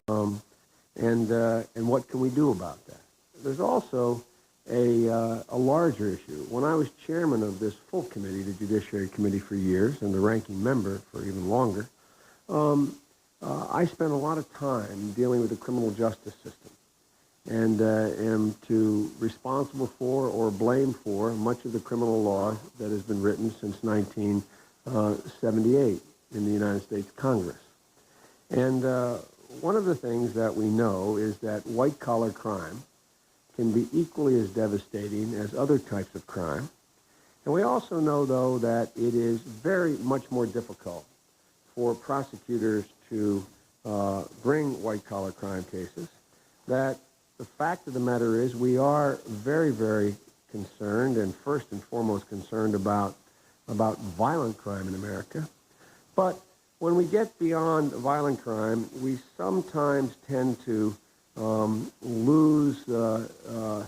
and what can we do about that? There's also a larger issue. When I was chairman of this full committee, the Judiciary Committee, for years, and the ranking member for even longer, I spent a lot of time dealing with the criminal justice system, and am responsible for or blame for much of the criminal law that has been written since 1978 in the United States Congress. And one of the things that we know is that white-collar crime can be equally as devastating as other types of crime. And we also know, though, that it is very much more difficult for prosecutors to bring white-collar crime cases, that the fact of the matter is we are very, very concerned, and first and foremost concerned about violent crime in America. But when we get beyond violent crime, we sometimes tend to lose the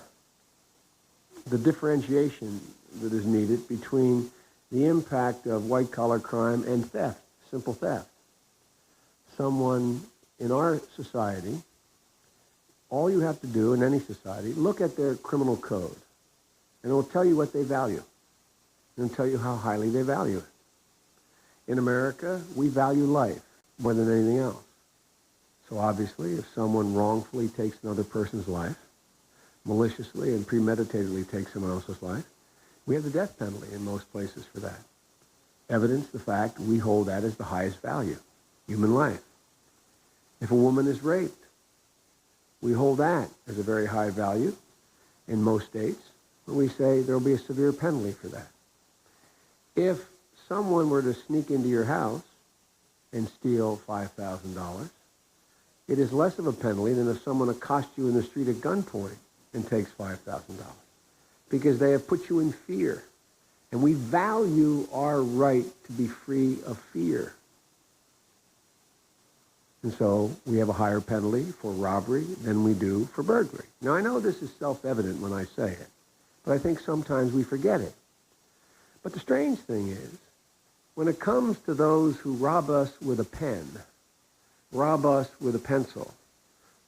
differentiation that is needed between the impact of white-collar crime and theft, simple theft. Someone in our society, all you have to do in any society, look at their criminal code, and it will tell you what they value. It will tell you how highly they value it. In America, we value life more than anything else. So obviously, if someone wrongfully takes another person's life, maliciously and premeditatedly takes someone else's life, we have the death penalty in most places for that. Evidence the fact we hold that as the highest value, human life. If a woman is raped, we hold that as a very high value in most states, but we say there will be a severe penalty for that. If someone were to sneak into your house and steal $5,000, it is less of a penalty than if someone accosts you in the street at gunpoint and takes $5,000, because they have put you in fear. And we value our right to be free of fear. And so we have a higher penalty for robbery than we do for burglary. Now, I know this is self-evident when I say it, but I think sometimes we forget it. But the strange thing is, when it comes to those who rob us with a pen, rob us with a pencil,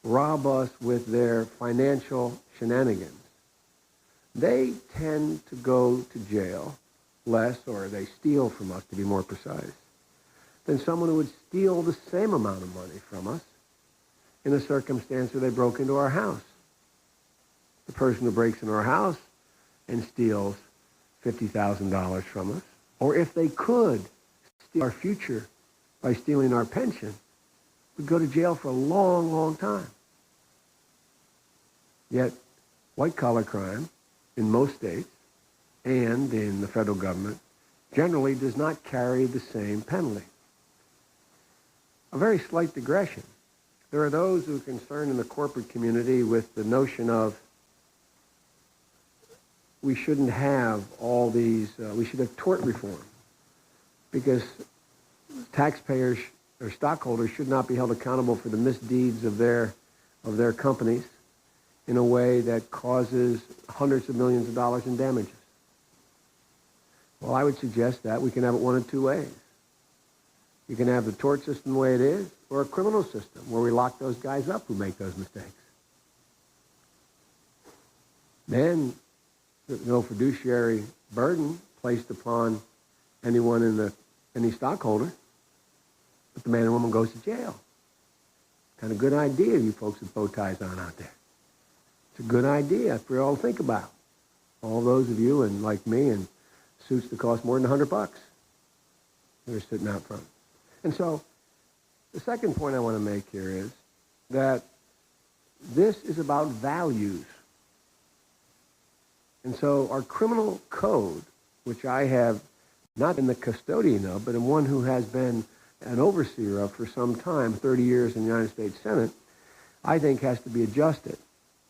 rob us with their financial shenanigans, they tend to go to jail less, or they steal from us, to be more precise, than someone who would steal the same amount of money from us in a circumstance where they broke into our house. The person who breaks into our house and steals $50,000 from us, or if they could steal our future by stealing our pension, would go to jail for a long, long time. Yet, white-collar crime in most states and in the federal government generally does not carry the same penalty. A very slight digression. There are those who are concerned in the corporate community with the notion of we shouldn't have all these, we should have tort reform, because taxpayers or stockholders should not be held accountable for the misdeeds of their companies in a way that causes hundreds of millions of dollars in damages. Well, I would suggest that we can have it one of two ways. You can have the tort system the way it is, or a criminal system where we lock those guys up who make those mistakes. Then there's no fiduciary burden placed upon anyone any stockholder, but the man and woman goes to jail. Kind of good idea, you folks with bow ties on out there. It's a good idea for you all to think about. All those of you, and like me, in suits that cost more than $100 that are sitting out front. And so the second point I want to make here is that this is about values. And so our criminal code, which I have not been the custodian of, but am one who has been an overseer of for some time, 30 years in the United States Senate, I think has to be adjusted,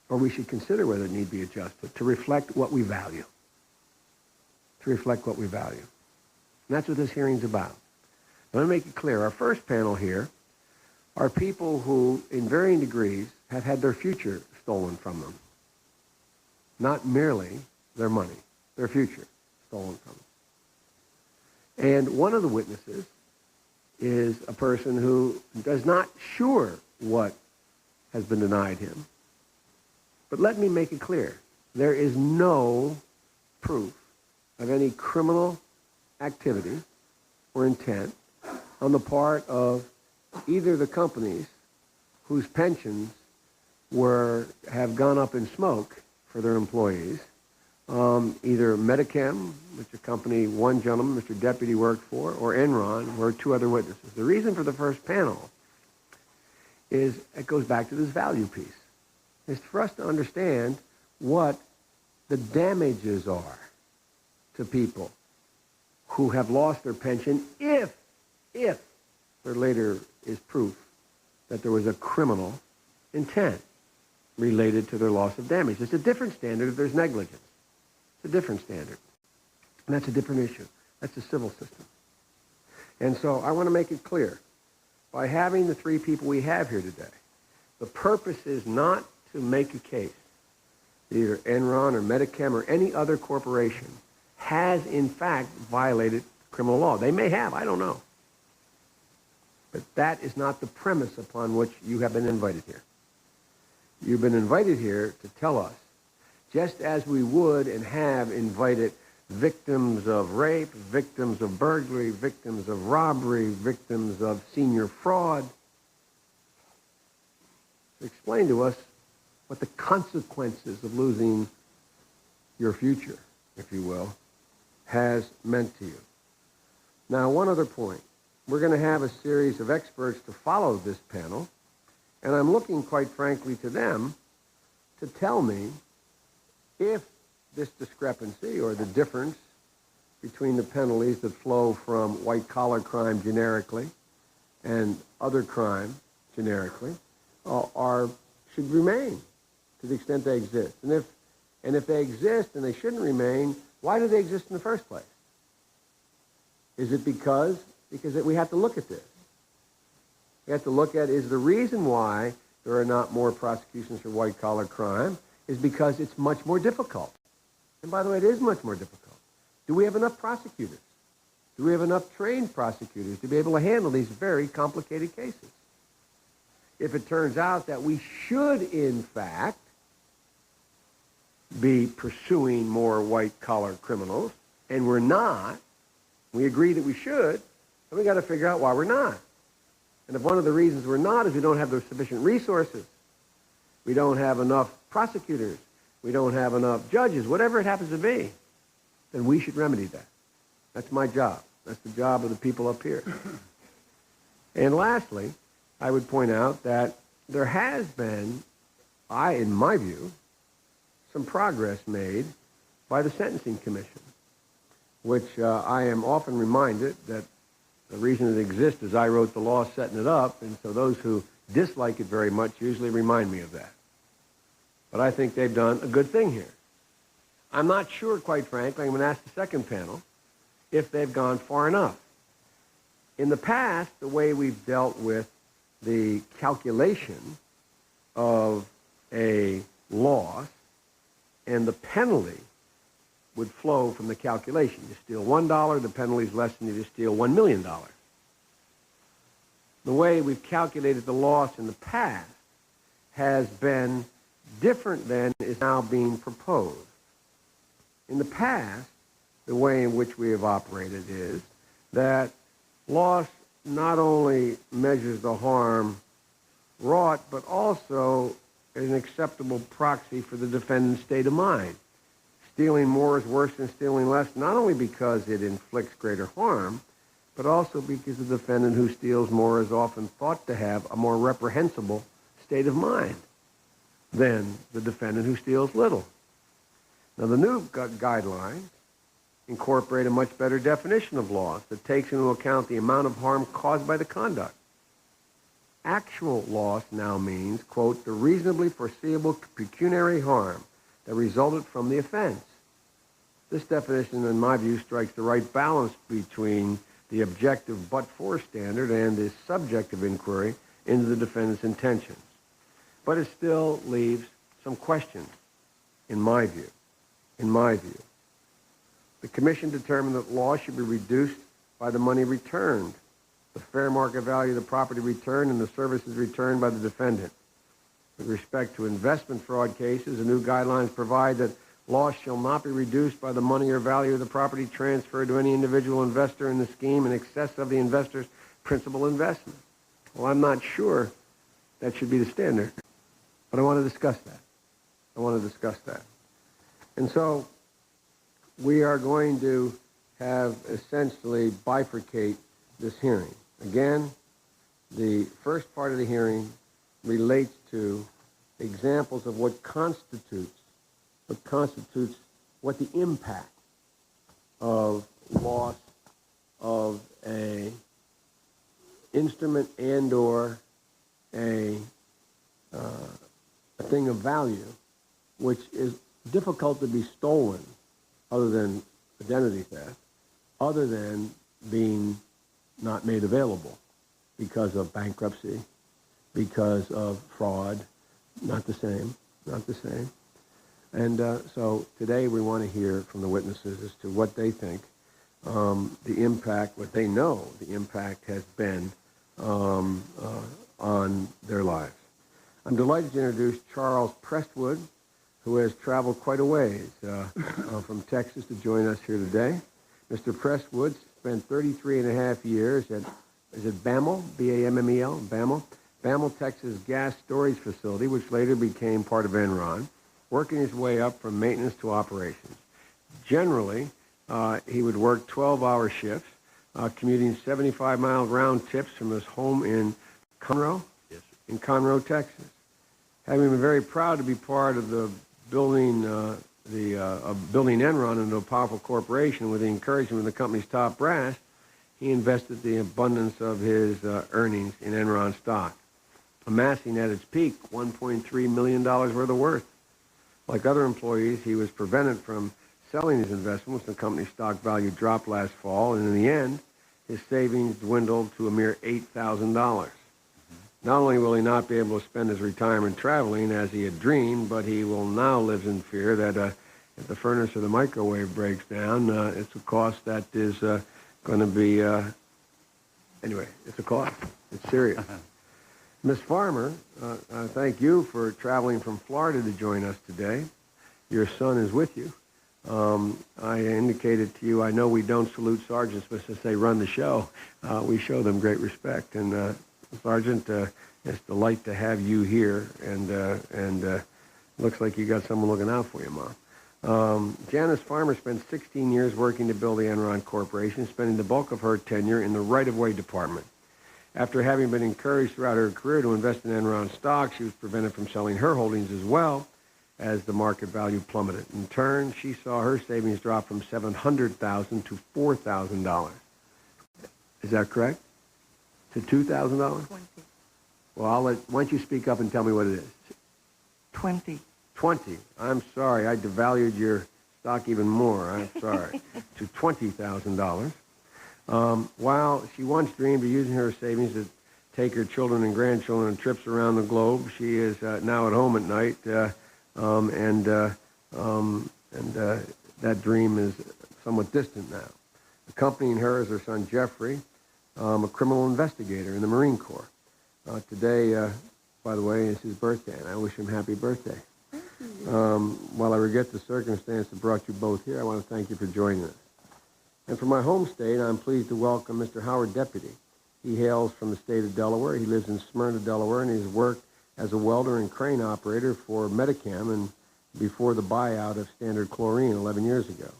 or we should consider whether it need be adjusted, to reflect what we value. To reflect what we value. And that's what this hearing's about. Let me make it clear. Our first panel here are people who, in varying degrees, have had their future stolen from them. Not merely their money, their future stolen from them. And one of the witnesses is a person who does not sure what has been denied him. But let me make it clear. There is no proof of any criminal activity or intent on the part of either the companies whose pensions have gone up in smoke for their employees, either Medichem, which a company one gentleman, Mr. Deputy, worked for, or Enron, where two other witnesses. The reason for the first panel is it goes back to this value piece. It's for us to understand what the damages are to people who have lost their pension if there later is proof that there was a criminal intent related to their loss of damage. It's a different standard if there's negligence. It's a different standard. And that's a different issue. That's the civil system. And so I want to make it clear, by having the three people we have here today, the purpose is not to make a case that either Enron or Medichem or any other corporation has in fact violated criminal law. They may have, I don't know. But that is not the premise upon which you have been invited here. You've been invited here to tell us, just as we would and have invited victims of rape, victims of burglary, victims of robbery, victims of senior fraud, to explain to us what the consequences of losing your future, if you will, has meant to you. Now, one other point. We're going to have a series of experts to follow this panel, and I'm looking, quite frankly, to them to tell me if this discrepancy or the difference between the penalties that flow from white-collar crime generically and other crime generically should remain to the extent they exist. And if they exist and they shouldn't remain, why do they exist in the first place? Is it because we have to look at this? We have to look at, is the reason why there are not more prosecutions for white-collar crime is because it's much more difficult. And by the way, it is much more difficult. Do we have enough prosecutors? Do we have enough trained prosecutors to be able to handle these very complicated cases? If it turns out that we should, in fact, be pursuing more white-collar criminals, and we're not, we agree that we should, then we got to figure out why we're not. And if one of the reasons we're not is we don't have the sufficient resources, we don't have enough prosecutors, we don't have enough judges, whatever it happens to be, then we should remedy that. That's my job. That's the job of the people up here. And lastly, I would point out that there has been, in my view, some progress made by the Sentencing Commission, which I am often reminded that the reason it exists is I wrote the law setting it up, and so those who dislike it very much usually remind me of that. But I think they've done a good thing here. I'm not sure, quite frankly, I'm going to ask the second panel, if they've gone far enough. In the past, the way we've dealt with the calculation of a loss and the penalty would flow from the calculation. You steal $1, the penalty is less than you just steal $1 million. The way we've calculated the loss in the past has been different than is now being proposed. In the past, the way in which we have operated is that loss not only measures the harm wrought, but also is an acceptable proxy for the defendant's state of mind. Stealing more is worse than stealing less, not only because it inflicts greater harm, but also because the defendant who steals more is often thought to have a more reprehensible state of mind than the defendant who steals little. Now, the new guidelines incorporate a much better definition of loss that takes into account the amount of harm caused by the conduct. Actual loss now means, quote, the reasonably foreseeable pecuniary harm that resulted from the offense. This definition, in my view, strikes the right balance between the objective but-for standard and the subjective inquiry into the defendant's intentions. But it still leaves some questions, in my view. The Commission determined that loss should be reduced by the money returned the fair market value of the property returned, and the services returned by the defendant. With respect to investment fraud cases, the new guidelines provide that loss shall not be reduced by the money or value of the property transferred to any individual investor in the scheme in excess of the investor's principal investment. Well, I'm not sure that should be the standard, but I want to discuss that. And so we are going to have essentially bifurcate this hearing. Again, the first part of the hearing relates to examples of what constitutes what the impact of loss of a instrument and or a thing of value, which is difficult to be stolen other than identity theft, other than being not made available because of bankruptcy, because of fraud, not the same. And so today we want to hear from the witnesses as to what they think the impact, what they know the impact has been on their lives. I'm delighted to introduce Charles Prestwood, who has traveled quite a ways from Texas to join us here today. Mr. Prestwood spent 33 and a half years at, is it BAML, B-A-M-M-E-L, BAML? BAML, Texas gas storage facility, which later became part of Enron, working his way up from maintenance to operations. Generally, he would work 12-hour shifts, commuting 75-mile round trips from his home in Conroe, Texas. Having been very proud to be part of the building Enron into a powerful corporation with the encouragement of the company's top brass, he invested the abundance of his earnings in Enron stock, amassing at its peak $1.3 million worth of worth. Like other employees, he was prevented from selling his investments when the company's stock value dropped last fall, and in the end, his savings dwindled to a mere $8,000. Not only will he not be able to spend his retirement traveling as he had dreamed, but he will now live in fear that if the furnace or the microwave breaks down, it's a cost that is going to be, anyway, it's a cost. It's serious. Ms. Farmer, thank you for traveling from Florida to join us today. Your son is with you. I indicated to you, I know we don't salute sergeants, but since they run the show, we show them great respect. And Sergeant, it's a delight to have you here, and looks like you got someone looking out for you, Mom. Janice Farmer spent 16 years working to build the Enron Corporation, spending the bulk of her tenure in the right-of-way department. After having been encouraged throughout her career to invest in Enron stock, she was prevented from selling her holdings as well as the market value plummeted. In turn, she saw her savings drop from $700,000 to $4,000. Is that correct? To $2,000? 20. Well, why don't you speak up and tell me what it is? 20. 20. I'm sorry. I devalued your stock even more. I'm sorry. To $20,000. While she once dreamed of using her savings to take her children and grandchildren on trips around the globe, she is now at home at night, and that dream is somewhat distant now. Accompanying her is her son Jeffrey, a criminal investigator in the Marine Corps. Today, by the way, is his birthday, and I wish him happy birthday. While I regret the circumstance that brought you both here, I want to thank you for joining us. And from my home state, I'm pleased to welcome Mr. Howard Deputy. He hails from the state of Delaware. He lives in Smyrna, Delaware, and he's worked as a welder and crane operator for Medicam and before the buyout of Standard Chlorine 11 years ago.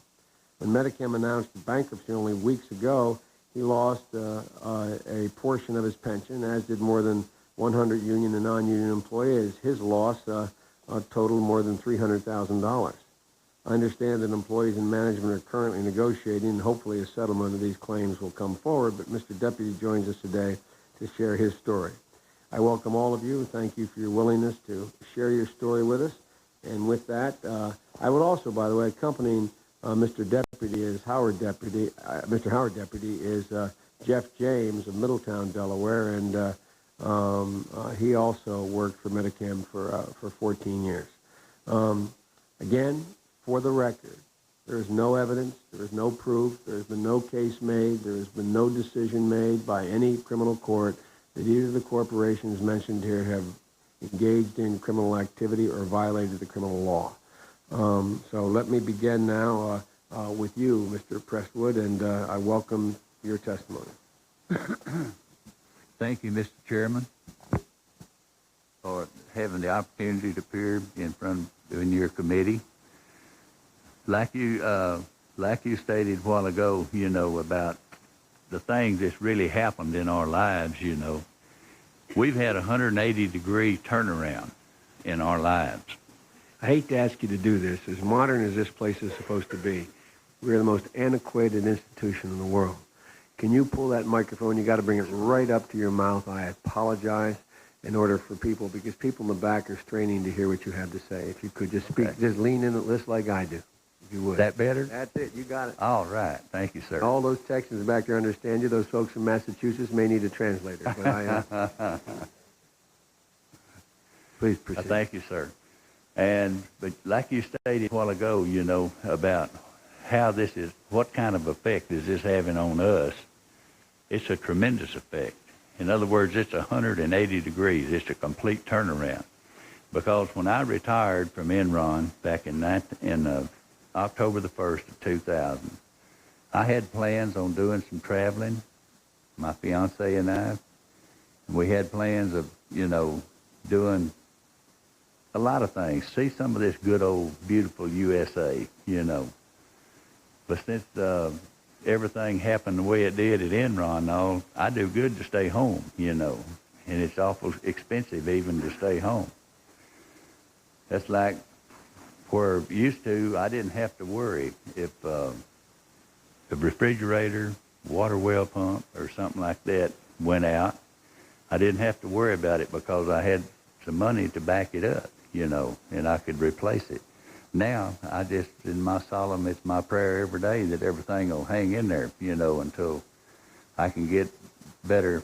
When Medicam announced bankruptcy only weeks ago, he lost a portion of his pension, as did more than 100 union and non-union employees. His loss totaled more than $300,000. I understand that employees and management are currently negotiating, and hopefully a settlement of these claims will come forward, but Mr. Deputy joins us today to share his story. I welcome all of you and thank you for your willingness to share your story with us. And with that, I would also, by the way, accompanying Mr. Deputy is Howard Deputy. Mr. Howard Deputy is Jeff James of Middletown, Delaware, and he also worked for Medicam for 14 years. Again, for the record, There is no evidence, there is no proof, there has been no case made, there has been no decision made by any criminal court that either of the corporations mentioned here have engaged in criminal activity or violated the criminal law. So let me begin now with you, Mr. Prestwood, and I welcome your testimony. Thank you, Mr. Chairman, for having the opportunity to appear in your committee. Like you stated a while ago, about the things that's really happened in our lives, we've had a 180-degree turnaround in our lives. I hate to ask you to do this. As modern as this place is supposed to be, we're the most antiquated institution in the world. Can you pull that microphone? You got to bring it right up to your mouth. I apologize in order for people, because people in the back are straining to hear what you have to say. If you could just speak, just lean in at this like I do, if you would. That better? That's it. You got it. All right. Thank you, sir. All those Texans back there understand you. Those folks from Massachusetts may need a translator. But I, please proceed. Thank you, sir. But like you stated a while ago, about how this is, what kind of effect is this having on us? It's a tremendous effect. In other words, it's 180 degrees. It's a complete turnaround. Because when I retired from Enron back in October the 1st of 2000, I had plans on doing some traveling, my fiance and I. We had plans of, doing a lot of things. See some of this good old, beautiful USA, But since everything happened the way it did at Enron, I do good to stay home, And it's awful expensive even to stay home. That's like where used to, I didn't have to worry if the refrigerator, water well pump, or something like that went out. I didn't have to worry about it because I had some money to back it up, and I could replace it. Now, I just, it's my prayer every day that everything will hang in there, until I can get better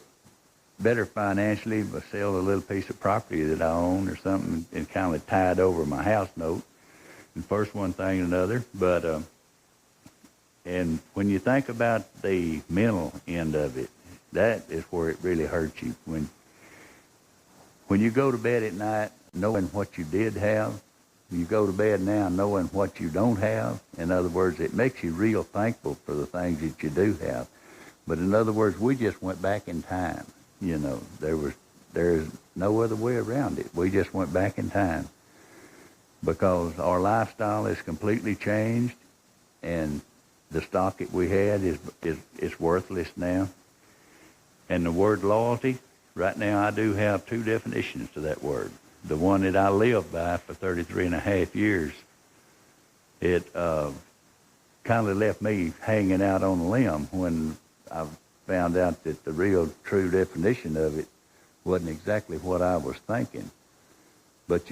financially, but sell a little piece of property that I own or something and kind of tie it over my house note. And first one thing and another. But, and when you think about the mental end of it, that is where it really hurts you. When you go to bed at night knowing what you did have, you go to bed now knowing what you don't have. In other words, it makes you real thankful for the things that you do have. But in other words, we just went back in time. There's no other way around it. We just went back in time because our lifestyle is completely changed, and the stock that we had is worthless now. And the word loyalty, right now I do have two definitions to that word. The one that I lived by for 33 and a half years, it kind of left me hanging out on a limb when I found out that the real true definition of it wasn't exactly what I was thinking. But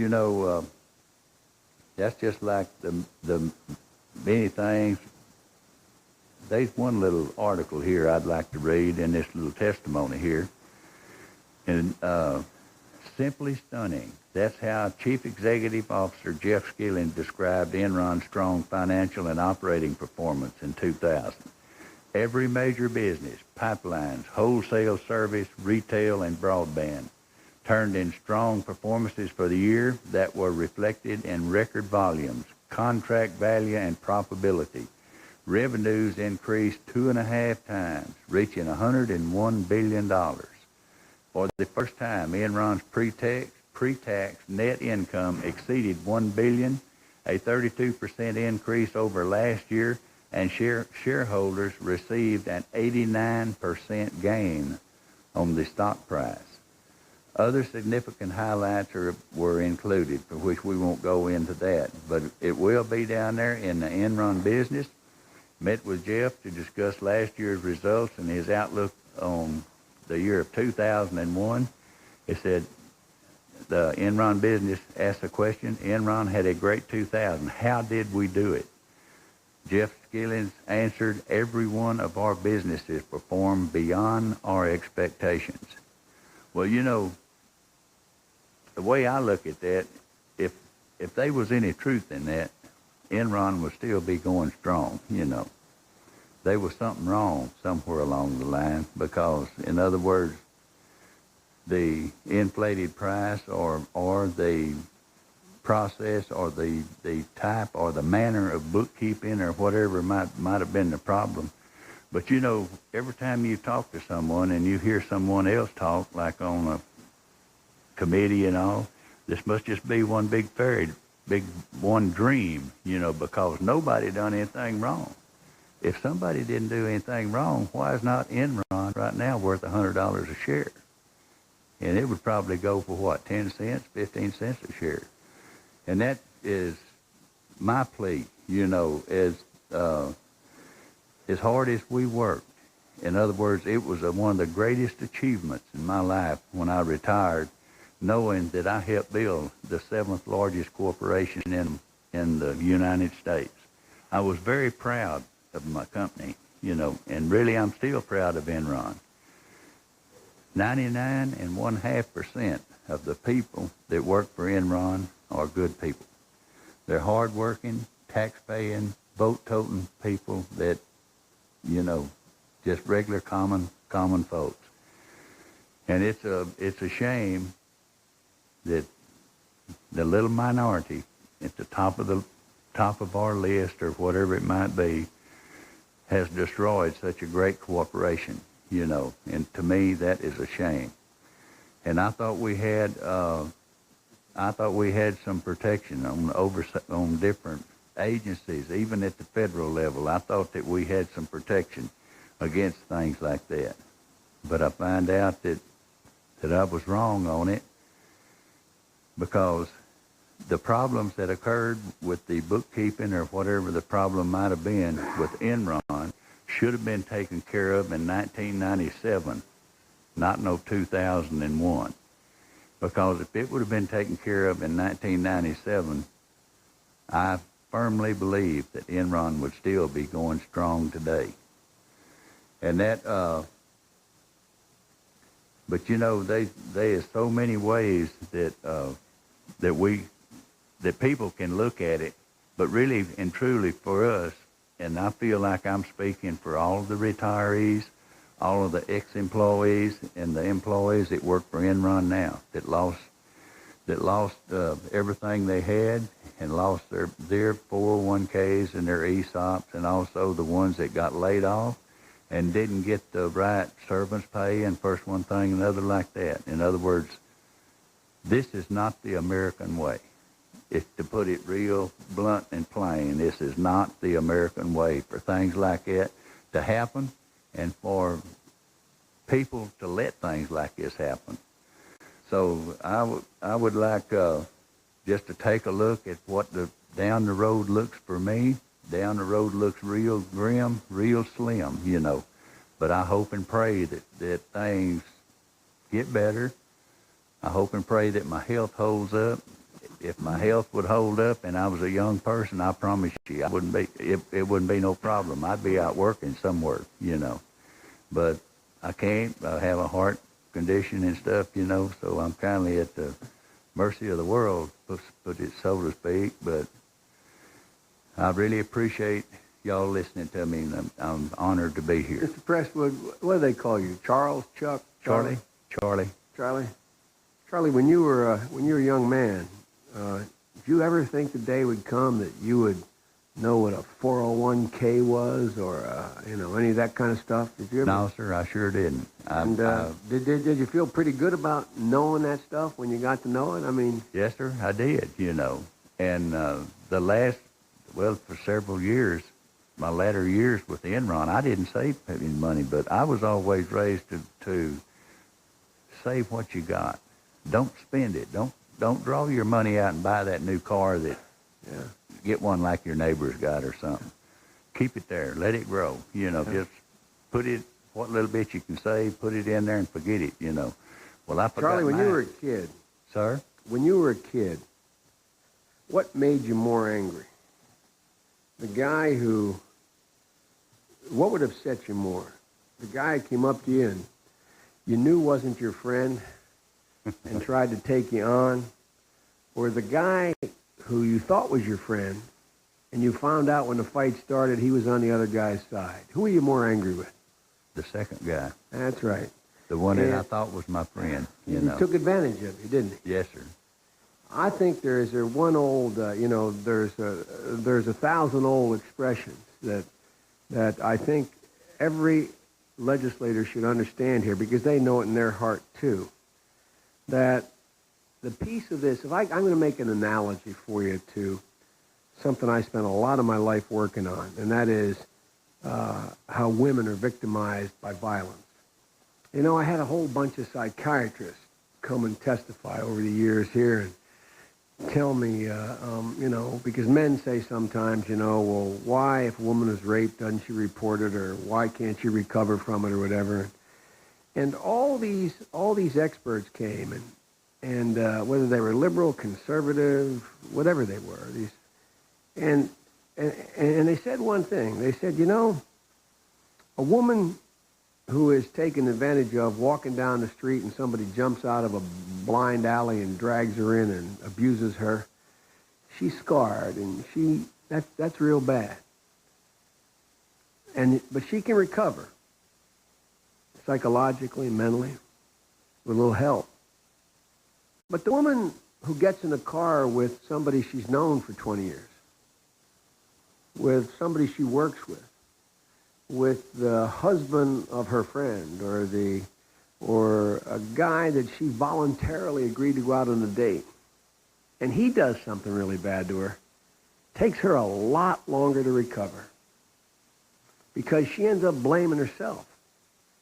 that's just like the many things. There's one little article here I'd like to read in this little testimony here. And simply stunning. That's how Chief Executive Officer Jeff Skilling described Enron's strong financial and operating performance in 2000. Every major business, pipelines, wholesale service, retail, and broadband, turned in strong performances for the year that were reflected in record volumes, contract value, and profitability. Revenues increased 2.5 times, reaching $101 billion. For the first time, Enron's pre-tax net income exceeded $1 billion, a 32% increase over last year, and shareholders received an 89% gain on the stock price. Other significant highlights were included, for which we won't go into that, but it will be down there in the Enron business. Met with Jeff to discuss last year's results and his outlook on the year of 2001. It said, the Enron business asked the question, Enron had a great 2000. How did we do it? Jeff Skillings answered, every one of our businesses performed beyond our expectations. Well, the way I look at that, if there was any truth in that, Enron would still be going strong, you know. There was something wrong somewhere along the line because, in other words, the inflated price or the process or the type or the manner of bookkeeping or whatever might have been the problem. But, you know, every time you talk to someone and you hear someone else talk, like on a committee and all, this must just be one big one dream, you know, because nobody done anything wrong. If somebody didn't do anything wrong, why is not Enron right now worth $100 a share? And it would probably go for what, 10 cents, 15 cents a share. And that is my plea, you know, as hard as we worked. In other words, it was one of the greatest achievements in my life when I retired, knowing that I helped build the 7th largest corporation in the United States. I was very proud of my company, you know, and really I'm still proud of Enron. 99.5% of the people that work for Enron are good people. They're hard-working, tax-paying, vote-toting people that, you know, just regular common folks. And it's a shame that the little minority at the top of our list or whatever it might be has destroyed such a great corporation, you know. And to me, that is a shame. And I thought we had some protection on different agencies, even at the federal level. I thought that we had some protection against things like that. But I find out that I was wrong on it, because the problems that occurred with the bookkeeping or whatever the problem might have been with Enron should have been taken care of in 1997, not no 2001. Because if it would have been taken care of in 1997, I firmly believe that Enron would still be going strong today. And that, but you know, there is so many ways that people can look at it, but really and truly for us, and I feel like I'm speaking for all of the retirees, all of the ex-employees and the employees that work for Enron now that lost everything they had and lost their 401ks and their ESOPs, and also the ones that got laid off and didn't get the right servants pay and first one thing another like that. In other words, this is not the American way. If to put it real blunt and plain, this is not the American way for things like that to happen and for people to let things like this happen. So I would like just to take a look at what the down the road looks for me. Down the road looks real grim, real slim, you know. But I hope and pray that things get better. I hope and pray that my health holds up. If my health would hold up and I was a young person, I promise you, it wouldn't be no problem. I'd be out working somewhere, you know. But I can't. I have a heart condition and stuff, you know, so I'm kind of at the mercy of the world, put it so to speak. But I really appreciate y'all listening to me, and I'm honored to be here. Mr. Presswood, what do they call you? Charles, Chuck, Charlie. Charlie, when you were a young man, did you ever think the day would come that you would know what a 401k was, or any of that kind of stuff? Did you ever? No, sir, I sure didn't. Did you feel pretty good about knowing that stuff when you got to know it? I mean, yes, sir, I did. You know, and for several years, my latter years with Enron, I didn't save any money, but I was always raised to save what you got. Don't spend it. Don't draw your money out and buy that new car get one like your neighbor's got or something. Keep it there. Let it grow. You know, just put it, what little bit you can save, put it in there and forget it, you know. Well, I forgot Charlie, when you were a kid. Sir? When you were a kid, what made you more angry? The guy what would have set you more? The guy who came up to you and you knew wasn't your friend and tried to take you on, or the guy who you thought was your friend and you found out when the fight started he was on the other guy's side, who are you more angry with? The second guy. That's right. The one that I And thought was my friend, he you know. took advantage of you, didn't he? Yes, sir. I think there's a one old, there's a thousand old expressions that I think every legislator should understand here, because they know it in their heart too. That the piece of this, I'm going to make an analogy for you to something I spent a lot of my life working on, and that is how women are victimized by violence. You know, I had a whole bunch of psychiatrists come and testify over the years here and tell me, because men say sometimes, well, why, if a woman is raped, doesn't she report it, or why can't she recover from it, or whatever. And all these experts came, and whether they were liberal, conservative, whatever they were, and they said one thing. They said, a woman who is taken advantage of walking down the street and somebody jumps out of a blind alley and drags her in and abuses her, she's scarred, and that's real bad. But she can recover psychologically, mentally, with a little help. But the woman who gets in a car with somebody she's known for 20 years, with somebody she works with the husband of her friend, or a guy that she voluntarily agreed to go out on a date, and he does something really bad to her, takes her a lot longer to recover, because she ends up blaming herself.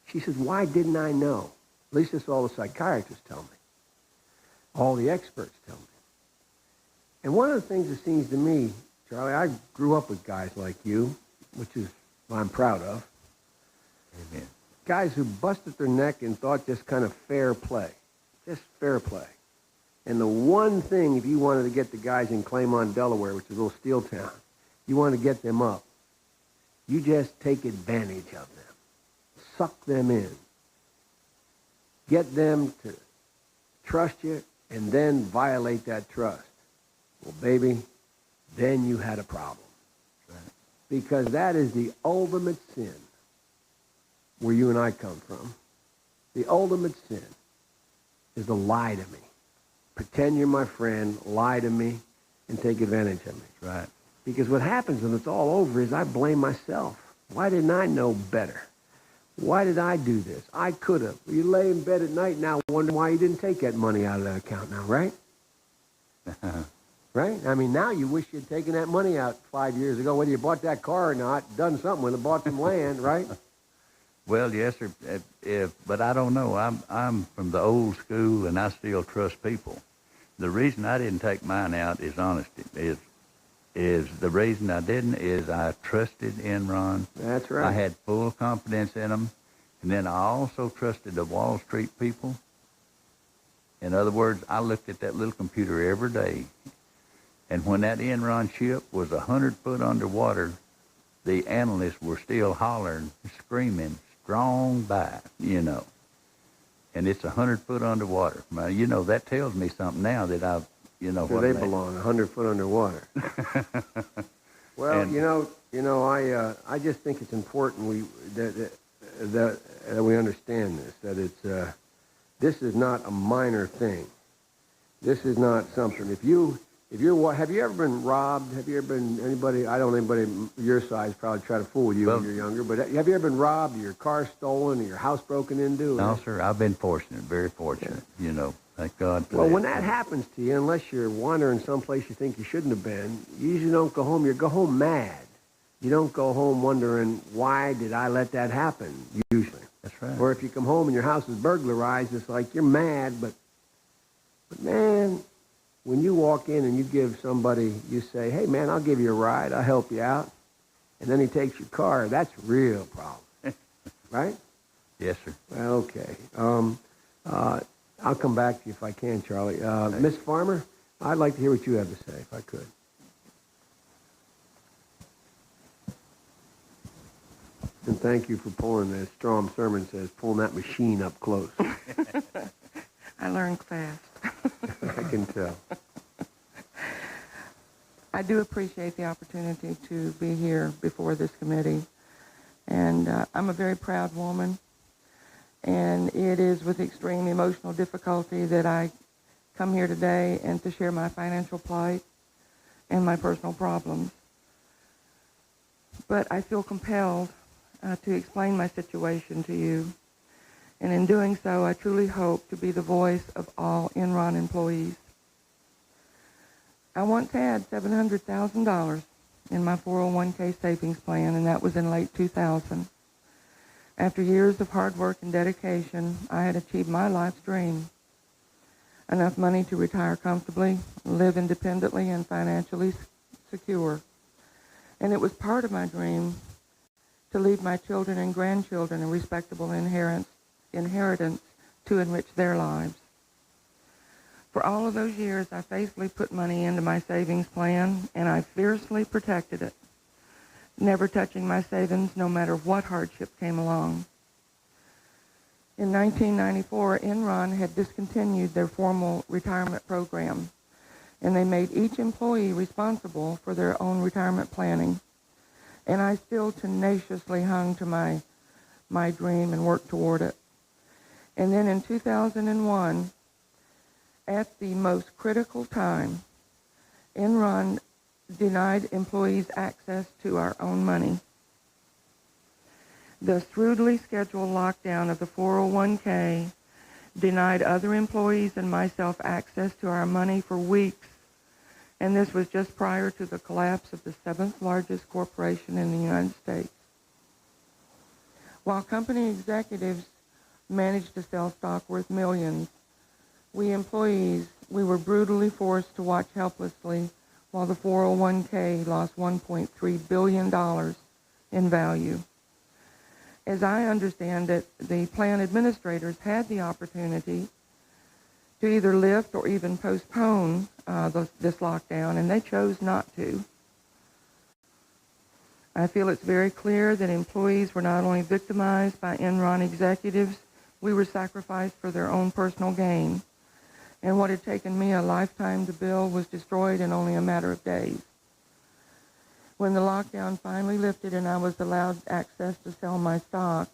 She says, why didn't I know? At least that's all the psychiatrists tell me. All the experts tell me. And one of the things that seems to me, Charlie, I grew up with guys like you, which is what I'm proud of. Amen. Guys who busted their neck and thought just kind of fair play. Just fair play. And the one thing, if you wanted to get the guys in Claymont, Delaware, which is a little steel town, you want to get them up, you just take advantage of them. Suck them in. Get them to trust you, and then violate that trust. Well, baby, then you had a problem. Right. Because that is the ultimate sin where you and I come from. The ultimate sin is to lie to me. Pretend you're my friend, lie to me, and take advantage of me. Right. Because what happens when it's all over is I blame myself. Why didn't I know better? Why did I do this? I could have. You lay in bed at night now wondering why you didn't take that money out of that account now, right? Right? I mean, now you wish you'd taken that money out 5 years ago, whether you bought that car or not, done something with it, bought some land, right? Well, yes, sir. But I don't know. I'm from the old school, and I still trust people. The reason I didn't take mine out is honesty. Is the reason I didn't is I trusted Enron. That's right. I had full confidence in them. And then I also trusted the Wall Street people. In other words, I looked at that little computer every day. And when that Enron ship was 100 foot underwater, the analysts were still hollering, screaming, strong buy, And it's 100 foot underwater. Now, that tells me something now that I've, Where they belong, 100 foot underwater. Well, and, I just think it's important that we understand this. That it's this is not a minor thing. This is not something. Have you ever been robbed? Have you ever been anybody? I don't know anybody your size probably try to fool you when you're younger. But have you ever been robbed, or your car stolen, or your house broken into? No, sir. I've been fortunate, very fortunate. Thank God for that. Well, when that happens to you, unless you're wandering someplace you think you shouldn't have been, you usually don't go home. You go home mad. You don't go home wondering, why did I let that happen, usually. That's right. Or if you come home and your house is burglarized, it's like you're mad, but man, when you walk in and you give somebody, you say, hey, man, I'll give you a ride. I'll help you out. And then he takes your car. That's a real problem. Right? Yes, sir. Well, okay. I'll come back to you if I can, Charlie. Miss Farmer, I'd like to hear what you have to say, if I could. And thank you for pulling, as Strom Sermon says, pulling that machine up close. I learned fast. I can tell. I do appreciate the opportunity to be here before this committee. And I'm a very proud woman. And it is with extreme emotional difficulty that I come here today and to share my financial plight and my personal problems. But I feel compelled to explain my situation to you. And in doing so, I truly hope to be the voice of all Enron employees. I once had $700,000 in my 401k savings plan, and that was in late 2000. After years of hard work and dedication, I had achieved my life's dream. Enough money to retire comfortably, live independently, and financially secure. And it was part of my dream to leave my children and grandchildren a respectable inheritance to enrich their lives. For all of those years, I faithfully put money into my savings plan, and I fiercely protected it, never touching my savings no matter what hardship came along. In 1994, Enron had discontinued their formal retirement program, and they made each employee responsible for their own retirement planning. And I still tenaciously hung to my dream and worked toward it. And then in 2001, at the most critical time, Enron denied employees access to our own money. The shrewdly scheduled lockdown of the 401k denied other employees and myself access to our money for weeks, and this was just prior to the collapse of the seventh largest corporation in the United States. While company executives managed to sell stock worth millions, we employees, we were brutally forced to watch helplessly while the 401k lost $1.3 billion in value. As I understand it, the plan administrators had the opportunity to either lift or even postpone this lockdown, and they chose not to. I feel it's very clear that employees were not only victimized by Enron executives, we were sacrificed for their own personal gain. And what had taken me a lifetime to build was destroyed in only a matter of days. When the lockdown finally lifted and I was allowed access to sell my stock,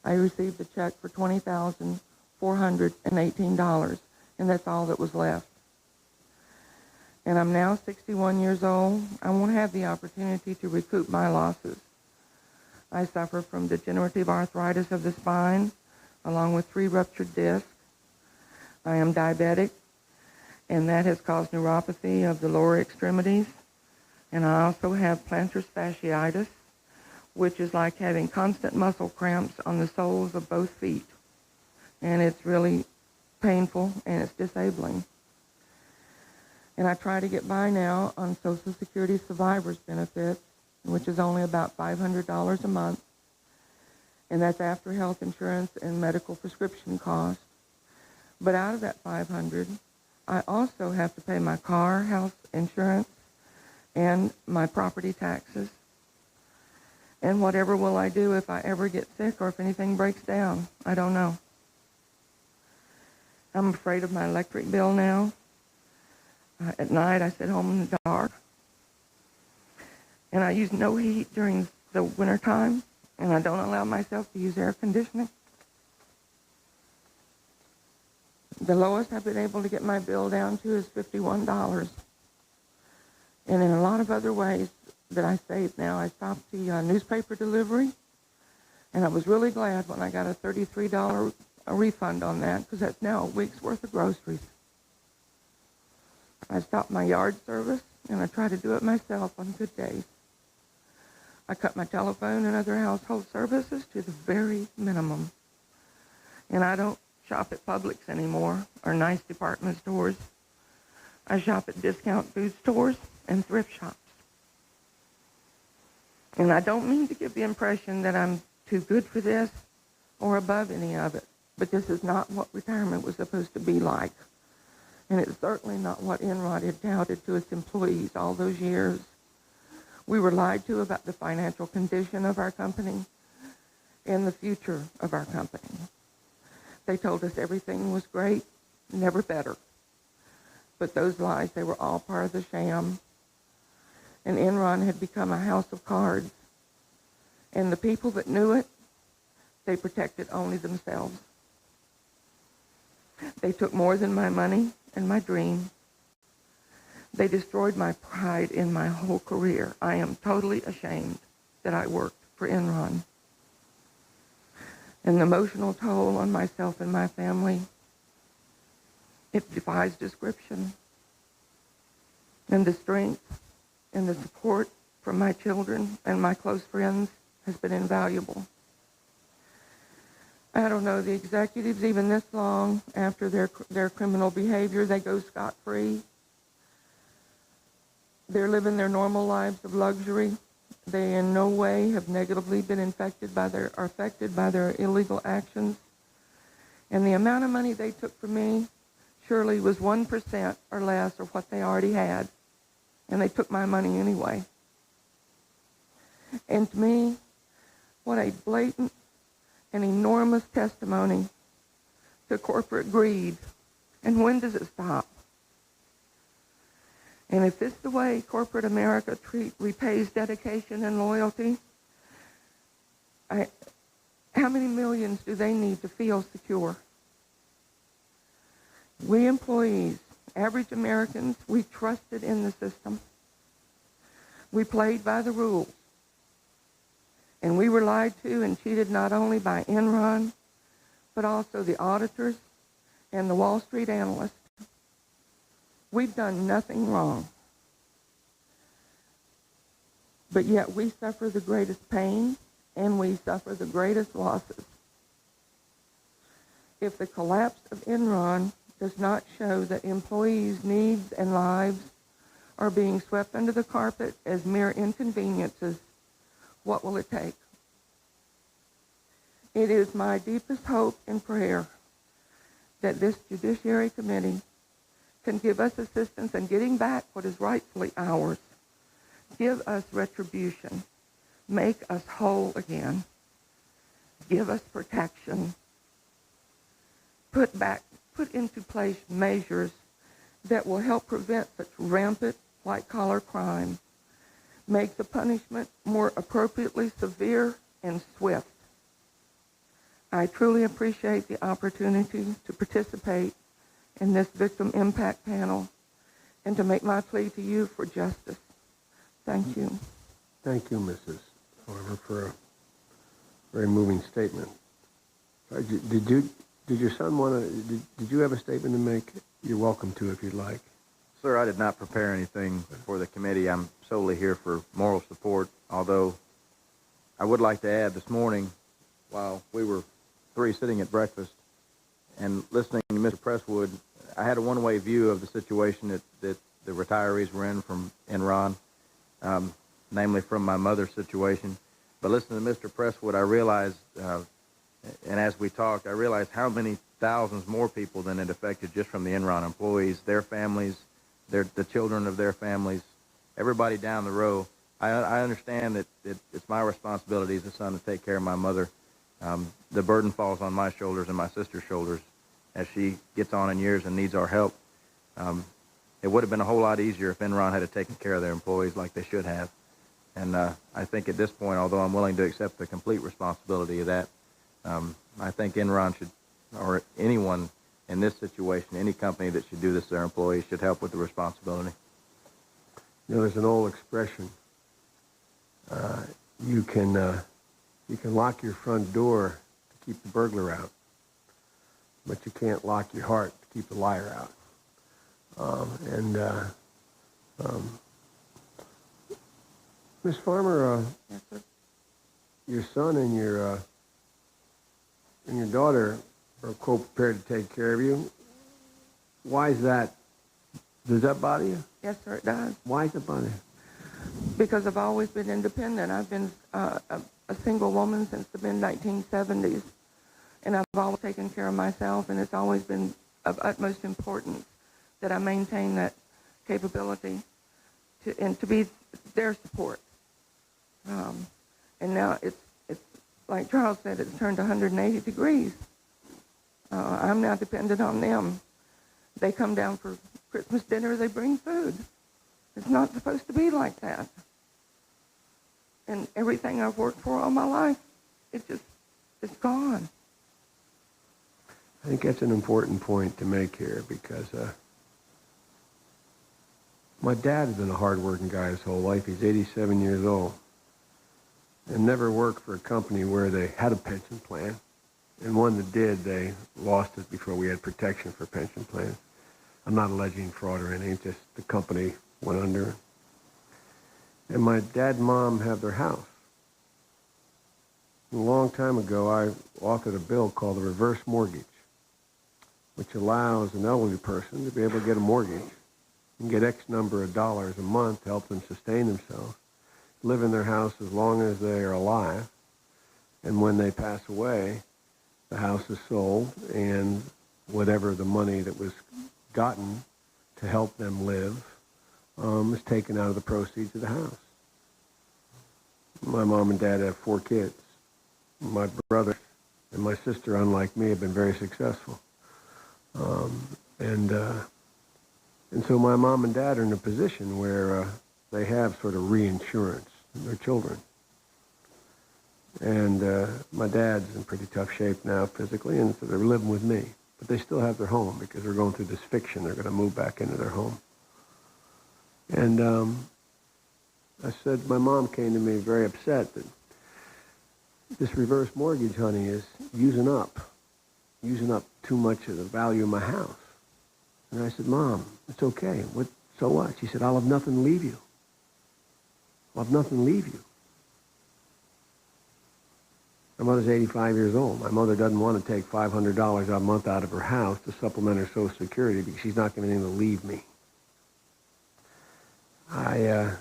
I received a check for $20,418, and that's all that was left. And I'm now 61 years old. I won't have the opportunity to recoup my losses. I suffer from degenerative arthritis of the spine, along with 3 ruptured discs. I am diabetic, and that has caused neuropathy of the lower extremities. And I also have plantar fasciitis, which is like having constant muscle cramps on the soles of both feet. And it's really painful, and it's disabling. And I try to get by now on Social Security survivor's benefits, which is only about $500 a month. And that's after health insurance and medical prescription costs. But out of that $500, I also have to pay my car, house insurance, and my property taxes. And whatever will I do if I ever get sick or if anything breaks down? I don't know. I'm afraid of my electric bill now. At night, I sit home in the dark. And I use no heat during the winter time, and I don't allow myself to use air conditioning. The lowest I've been able to get my bill down to is $51. And in a lot of other ways that I saved now, I stopped the newspaper delivery, and I was really glad when I got a $33 refund on that, because that's now a week's worth of groceries. I stopped my yard service, and I try to do it myself on good days. I cut my telephone and other household services to the very minimum. And I don't shop at Publix anymore or nice department stores. I shop at discount food stores and thrift shops. And I don't mean to give the impression that I'm too good for this or above any of it, but this is not what retirement was supposed to be like. And it's certainly not what Enron had touted to its employees all those years. We were lied to about the financial condition of our company and the future of our company. They told us everything was great, never better. But those lies, they were all part of the sham. and Enron had become a house of cards. And the people that knew it, they protected only themselves. They took more than my money and my dream. They destroyed my pride in my whole career. I am totally ashamed that I worked for Enron. And the emotional toll on myself and my family, it defies description. And the strength and the support from my children and my close friends has been invaluable. I don't know, the executives, even this long after their criminal behavior, they go scot-free. They're living their normal lives of luxury. They in no way have negatively been affected by their illegal actions. And the amount of money they took from me surely was 1% or less of what they already had. And they took my money anyway. And to me, what a blatant and enormous testimony to corporate greed. And when does it stop? And if this is the way corporate America repays dedication and loyalty, how many millions do they need to feel secure? We employees, average Americans, we trusted in the system. We played by the rules. And we were lied to and cheated not only by Enron, but also the auditors and the Wall Street analysts. We've done nothing wrong. But yet we suffer the greatest pain and we suffer the greatest losses. If the collapse of Enron does not show that employees' needs and lives are being swept under the carpet as mere inconveniences, what will it take? It is my deepest hope and prayer that this Judiciary Committee can give us assistance in getting back what is rightfully ours. Give us retribution. Make us whole again. Give us protection. Put into place measures that will help prevent such rampant white-collar crime. Make the punishment more appropriately severe and swift. I truly appreciate the opportunity to participate in this victim impact panel and to make my plea to you for justice. Thank you. Thank you, Mrs. Farmer, for a very moving statement. Did your son want to, did you have a statement to make? You're welcome to if you'd like. Sir, I did not prepare anything for the committee. I'm solely here for moral support, although I would like to add this morning, while we were three sitting at breakfast and listening to Mr. Presswood, I had a one-way view of the situation that the retirees were in from Enron, namely from my mother's situation. But listening to Mr. Presswood, I realized, and as we talked, I realized how many thousands more people than it affected just from the Enron employees, their families, the children of their families, everybody down the row. I understand that it's my responsibility as a son to take care of my mother. The burden falls on my shoulders and my sister's shoulders as she gets on in years and needs our help. It would have been a whole lot easier if Enron had taken care of their employees like they should have. And I think at this point, although I'm willing to accept the complete responsibility of that, I think Enron should, or anyone in this situation, any company that should do this to their employees should help with the responsibility. You know, there's an old expression. You can lock your front door to keep the burglar out, but you can't lock your heart to keep the liar out. Ms. Farmer, Yes, sir. your son and your daughter are, quote, prepared to take care of you. Why is that? Does that bother you? Yes, sir, it does. Why does it bother you? Because I've always been independent. I've been a single woman since the mid-1970s, and I've always taken care of myself, and it's always been of utmost importance that I maintain that capability to be their support. And now it's like Charles said, it's turned 180 degrees. I'm now dependent on them. They come down for Christmas dinner, they bring food. It's not supposed to be like that. And everything I've worked for all my life, it's gone. I think that's an important point to make here because my dad has been a hard-working guy his whole life. He's 87 years old and never worked for a company where they had a pension plan. And one that did, they lost it before we had protection for pension plans. I'm not alleging fraud or anything, just the company went under. And my dad and mom have their house. A long time ago, I authored a bill called the reverse mortgage, which allows an elderly person to be able to get a mortgage and get X number of dollars a month to help them sustain themselves, live in their house as long as they are alive, and when they pass away, the house is sold, and whatever the money that was gotten to help them live is taken out of the proceeds of the house. My mom and dad have 4 kids. My brother and my sister, unlike me, have been very successful. And so my mom and dad are in a position where they have sort of reinsurance in their children. And my dad's in pretty tough shape now physically, and so they're living with me. But they still have their home because they're going through this fiction. They're going to move back into their home. And I said, my mom came to me very upset that this reverse mortgage, honey, is using up too much of the value of my house. And I said, Mom, it's okay. So what? She said, I'll have nothing to leave you. I'll have nothing to leave you. My mother's 85 years old. My mother doesn't want to take $500 a month out of her house to supplement her Social Security because she's not going to be able to leave me. I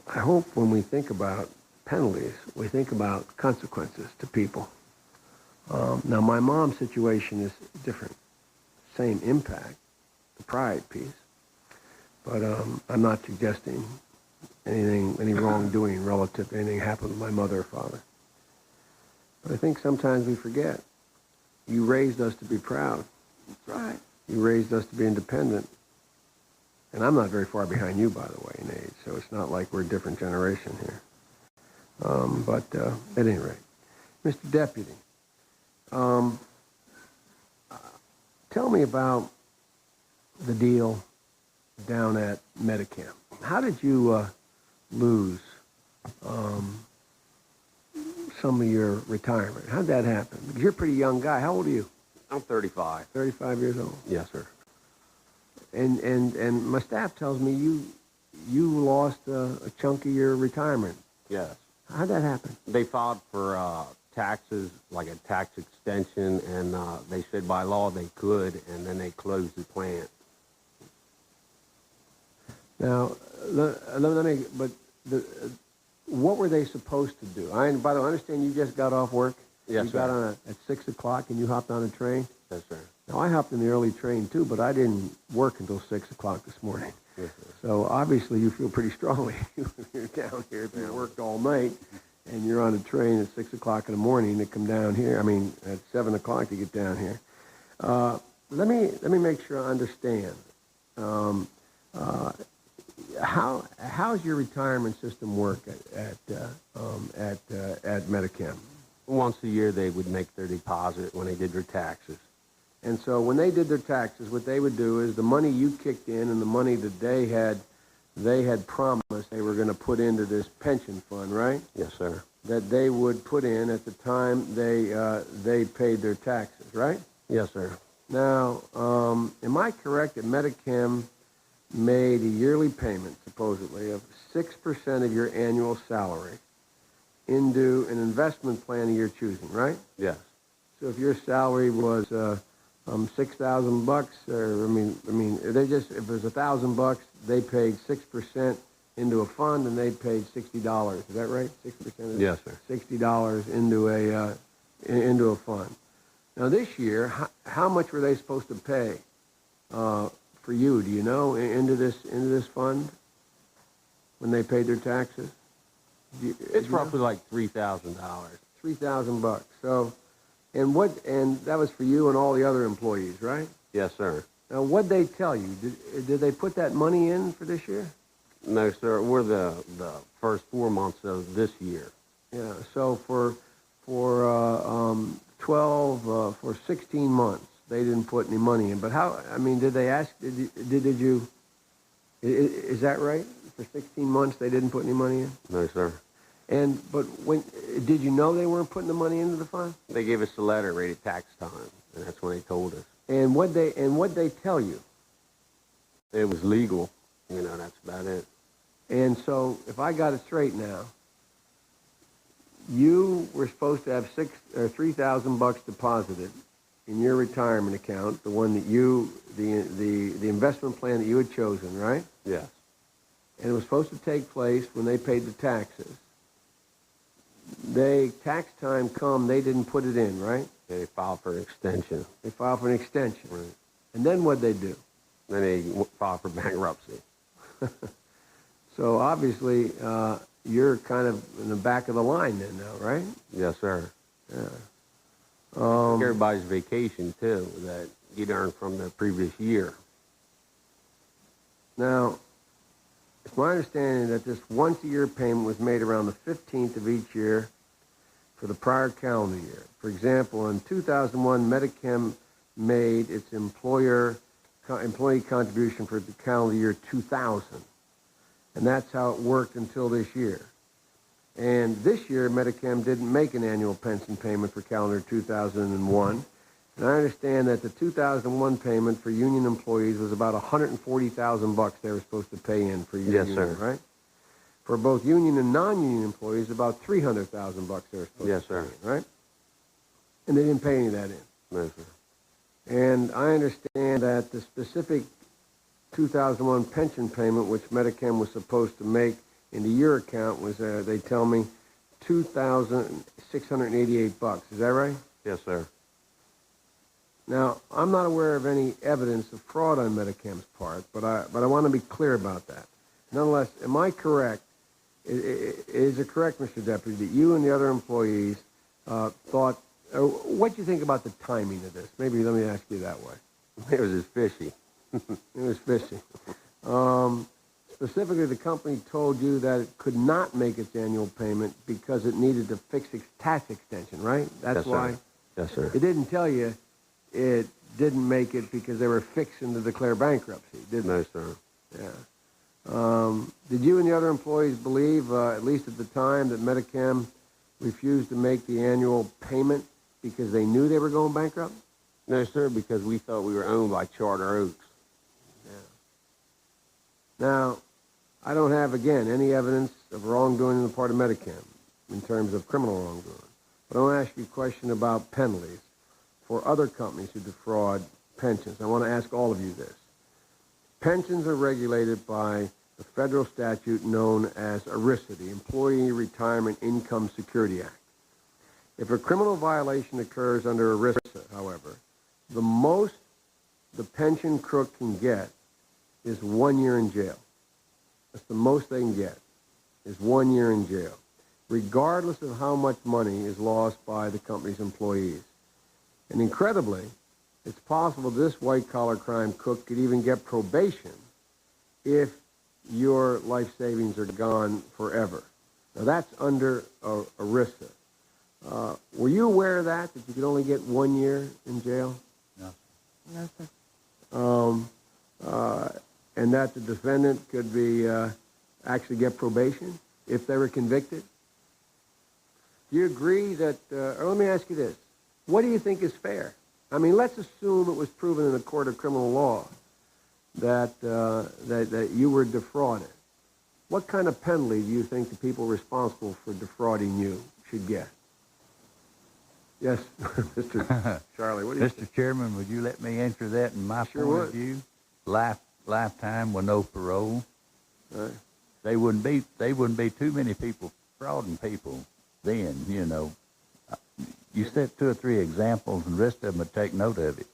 hope when we think about penalties, we think about consequences to people. Now, my mom's situation is different. Same impact, the pride piece. But I'm not suggesting any wrongdoing relative to anything happened to my mother or father. But I think sometimes we forget. You raised us to be proud. That's right. You raised us to be independent. And I'm not very far behind you, by the way, in age, so it's not like we're a different generation here. But at any rate, Mr. Deputy, tell me about the deal down at Medicam. How did you lose some of your retirement? How did that happen? Because you're a pretty young guy. How old are you? I'm 35. 35 years old. Yes, sir. And my staff tells me you lost a chunk of your retirement. Yes. How'd that happen? They filed for taxes, like a tax extension, and they said by law they could, and then they closed the plant. Now, let me, but what were they supposed to do? By the way, I understand you just got off work. Yes, you sir. got on at 6 o'clock and you hopped on a train? Yes, sir. Now, I hopped in the early train too, but I didn't work until 6 o'clock this morning. Yes, sir. So obviously you feel pretty strongly you're down here. If you worked all night and you're on a train at 6 o'clock in the morning to come down here, at 7 o'clock to get down here. Let me make sure I understand. How's your retirement system work at Medicam? Once a year they would make their deposit when they did their taxes. And so when they did their taxes, what they would do is the money you kicked in and the money that they had promised they were going to put into this pension fund, right? Yes, sir. That they would put in at the time they paid their taxes, right? Yes, sir. Now, am I correct that Medicam made a yearly payment, supposedly, of 6% of your annual salary into an investment plan of your choosing, right? Yes. So if your salary was $6,000, or they just, if it was $1,000, they paid 6% into a fund, and they paid $60. Is that right? 6%. Yes, sir. $60 into a fund. Now this year, how much were they supposed to pay for you? Do you know into this fund when they paid their taxes? It's roughly like $3,000. $3,000. So, and that was for you and all the other employees, right? Yes, sir. Now, what'd they tell you? Did they put that money in for this year? No, sir. We're the first 4 months of this year. Yeah. So for 16 months, they didn't put any money in. But how? I mean, did they ask? Did you? Is that right? For 16 months, they didn't put any money in. No, sir. But when did you know they weren't putting the money into the fund? They gave us a letter rated tax time, and that's when they told us. And what they tell you? It was legal. You know, that's about it. And so, if I got it straight now, you were supposed to have $3,000 deposited in your retirement account, the one that the investment plan that you had chosen, right? Yes. And it was supposed to take place when they paid the taxes. Tax time come, they didn't put it in, right? They filed for an extension. They filed for an extension. Right. And then what'd they do? Then they filed for bankruptcy. So obviously, you're kind of in the back of the line then now, right? Yes, sir. Yeah. Everybody's vacation, too, that you'd earned from the previous year. Now, it's my understanding that this once-a-year payment was made around the 15th of each year for the prior calendar year. For example, in 2001, Medichem made its employee contribution for the calendar year 2000. And that's how it worked until this year. And this year, Medichem didn't make an annual pension payment for calendar 2001. And I understand that the 2001 payment for union employees was about $140,000 they were supposed to pay in for your Yes, union, sir. right? For both union and non-union employees, about $300,000 they were supposed Yes, to sir. pay in, right? And they didn't pay any of that in. No, sir. And I understand that the specific 2001 pension payment, which Medichem was supposed to make into your account, was, they tell me, $2,688. Is that right? Yes, sir. Now, I'm not aware of any evidence of fraud on Medichem's part, but I want to be clear about that. Nonetheless, am I correct? Is it correct, Mr. Deputy, that you and the other employees thought? What do you think about the timing of this? Maybe let me ask you that way. It was just fishy. It was fishy. Specifically, the company told you that it could not make its annual payment because it needed to fix its tax extension, right? That's Yes, sir. why. Yes, sir. It didn't tell you it didn't make it because they were fixing to declare bankruptcy, did they? No, sir. Yeah. Did you and the other employees believe, at least at the time, that Medichem refused to make the annual payment because they knew they were going bankrupt? No, sir, because we thought we were owned by Charter Oaks. Now, I don't have, again, any evidence of wrongdoing on the part of Medichem in terms of criminal wrongdoing. But I want to ask you a question about penalties for other companies who defraud pensions. I want to ask all of you this. Pensions are regulated by the federal statute known as ERISA, the Employee Retirement Income Security Act. If a criminal violation occurs under ERISA, however, the most the pension crook can get is 1 year in jail. That's the most they can get, is 1 year in jail, regardless of how much money is lost by the company's employees. And incredibly, it's possible this white-collar crime crook could even get probation if your life savings are gone forever. Now, that's under ERISA. Were you aware of that you could only get 1 year in jail? No. No, sir. And that the defendant could be actually get probation if they were convicted? Do you agree that, or let me ask you this, what do you think is fair? I mean, let's assume it was proven in a court of criminal law that you were defrauded. What kind of penalty do you think the people responsible for defrauding you should get? Yes, Mr. Charlie, what do you think? Mr. Chairman, would you let me answer that in my Sure point would. of view? Lifetime with no parole. Right. They wouldn't be too many people frauding people then, you know. You set 2 or 3 examples and the rest of them would take note of it.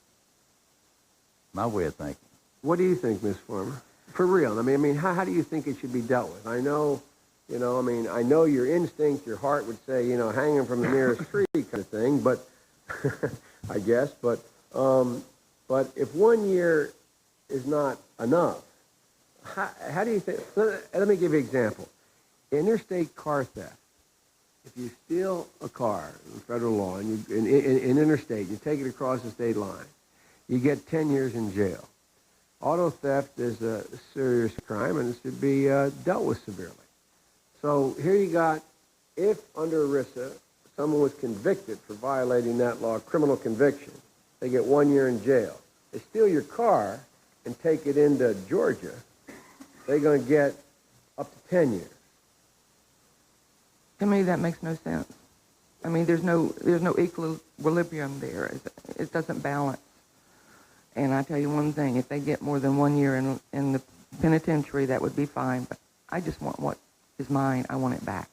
My way of thinking. What do you think, Ms. Farmer? For real, I mean, how do you think it should be dealt with? I know, I know your instinct, your heart would say, hang him from the nearest tree kind of thing, but I guess, but if 1 year is not enough. How do you think? Let me give you an example. Interstate car theft. If you steal a car in federal law and in interstate, you take it across the state line, you get 10 years in jail. Auto theft is a serious crime and it should be dealt with severely. So here you got, if under ERISA someone was convicted for violating that law, criminal conviction, they get 1 year in jail. They steal your car and take it into Georgia, they're going to get up to 10 years. To me, that makes no sense. I mean, there's no equilibrium there. It doesn't balance. And I tell you one thing, if they get more than 1 year in the penitentiary, that would be fine. But I just want what is mine. I want it back.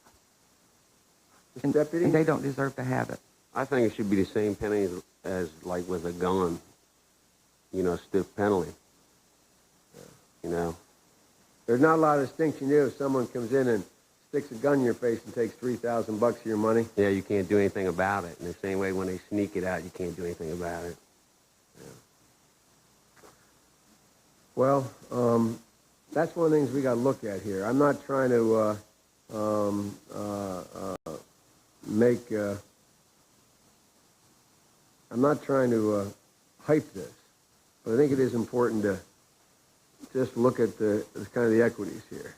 And they don't deserve to have it. I think it should be the same penalty as like with a gun, stiff penalty. There's not a lot of distinction there if someone comes in and sticks a gun in your face and takes $3,000 of your money. Yeah, you can't do anything about it. In the same way when they sneak it out, you can't do anything about it. Yeah. Well, that's one of the things we got to look at here. I'm not trying to I'm not trying to hype this, but I think it is important to just look at the kind of the equities here.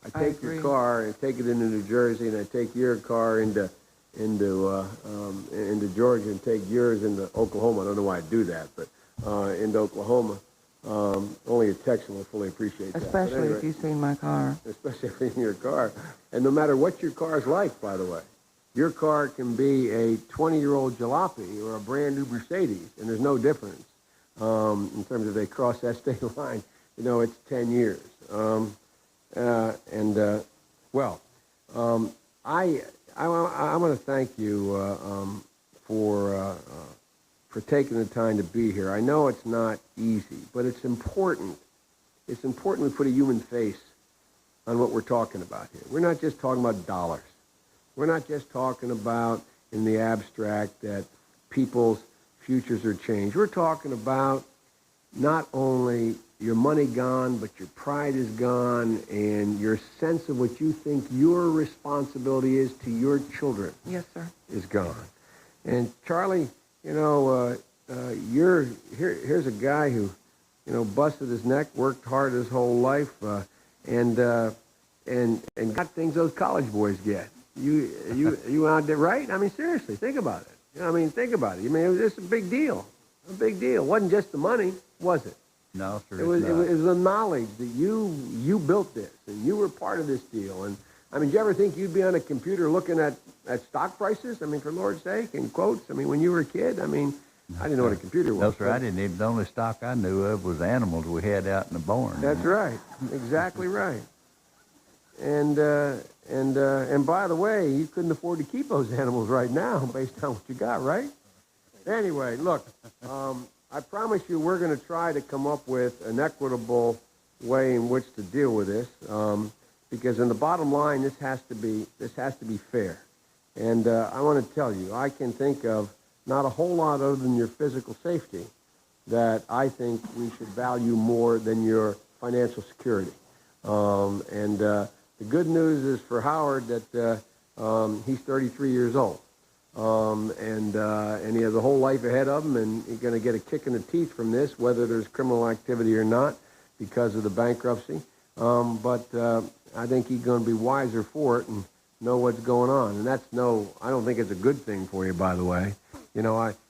I take your car and take it into New Jersey, and I take your car into Georgia, and take yours into Oklahoma. I don't know why I do that, but into Oklahoma. Only a Texan will fully appreciate that. Especially anyway, if you've seen my car. Especially if you've seen your car. And no matter what your car is like, by the way, your car can be a 20-year-old jalopy or a brand-new Mercedes, and there's no difference in terms of they cross that state line. It's 10 years. I want to thank you for taking the time to be here. I know it's not easy, but it's important. It's important we put a human face on what we're talking about here. We're not just talking about dollars. We're not just talking about, in the abstract, that people's futures are changed. We're talking about not only your money gone, but your pride is gone, and your sense of what you think your responsibility is to your children. Yes, sir. Is gone. And Charlie, here's a guy who, busted his neck, worked hard his whole life, and got things those college boys get. You out there, right? I mean, seriously, think about it. Think about it. It was just a big deal. A big deal. It wasn't just the money, was it? No, sir. It was the knowledge that you built this and you were part of this deal. And did you ever think you'd be on a computer looking at stock prices? For Lord's sake, and quotes. When you were a kid, I didn't know what a computer was. No, sir. I didn't even. The only stock I knew of was animals we had out in the barn. That's right. Exactly right. And by the way, you couldn't afford to keep those animals right now based on what you got, right? Anyway, look, I promise you we're going to try to come up with an equitable way in which to deal with this, because in the bottom line, this has to be fair. And I want to tell you, I can think of not a whole lot other than your physical safety that I think we should value more than your financial security. The good news is for Howard that he's 33 years old. And he has a whole life ahead of him, and he's going to get a kick in the teeth from this, whether there's criminal activity or not, because of the bankruptcy. But I think he's going to be wiser for it and know what's going on. And I don't think it's a good thing for you, by the way.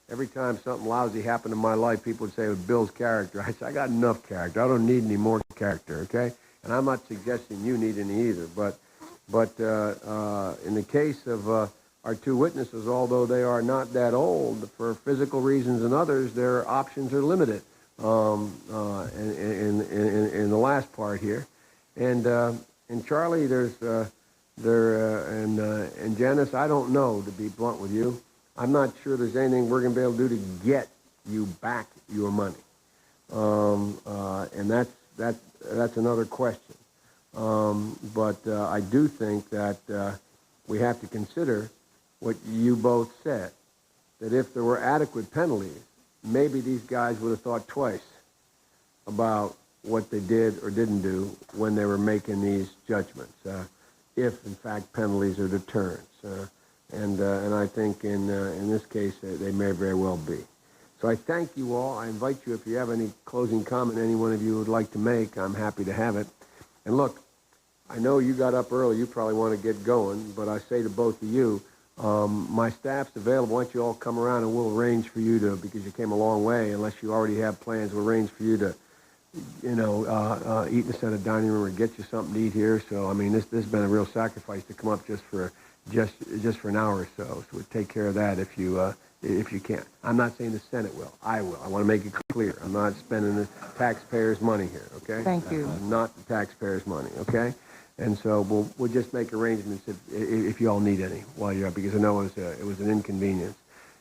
Every time something lousy happened in my life, people would say it was Bill's character. I said, I got enough character. I don't need any more character, okay? And I'm not suggesting you need any either. But in the case of our two witnesses, although they are not that old, for physical reasons and others, their options are limited in the last part here. And Charlie, and Janice, I don't know, to be blunt with you. I'm not sure there's anything we're going to be able to do to get you back your money. And that's another question. But I do think that we have to consider what you both said, that if there were adequate penalties, maybe these guys would have thought twice about what they did or didn't do when they were making these judgments, if in fact penalties are deterrents. And I think in this case they may very well be. So I thank you all. I invite you, if you have any closing comment any one of you would like to make, I'm happy to have it. And look, I know you got up early. You probably want to get going, but I say to both of you, my staff's available. Why don't you all come around and we'll arrange for you to, because you came a long way, unless you already have plans, we'll arrange for you to, eat in a set of dining room or get you something to eat here. So, I mean, this has been a real sacrifice to come up just for an hour or so. So we'll take care of that if you can. I'm not saying the Senate will. I will. I want to make it clear. I'm not spending the taxpayers' money here, okay? Thank you. Not the taxpayers' money, okay? And so we'll just make arrangements if you all need any while you're up, because I know it was an inconvenience.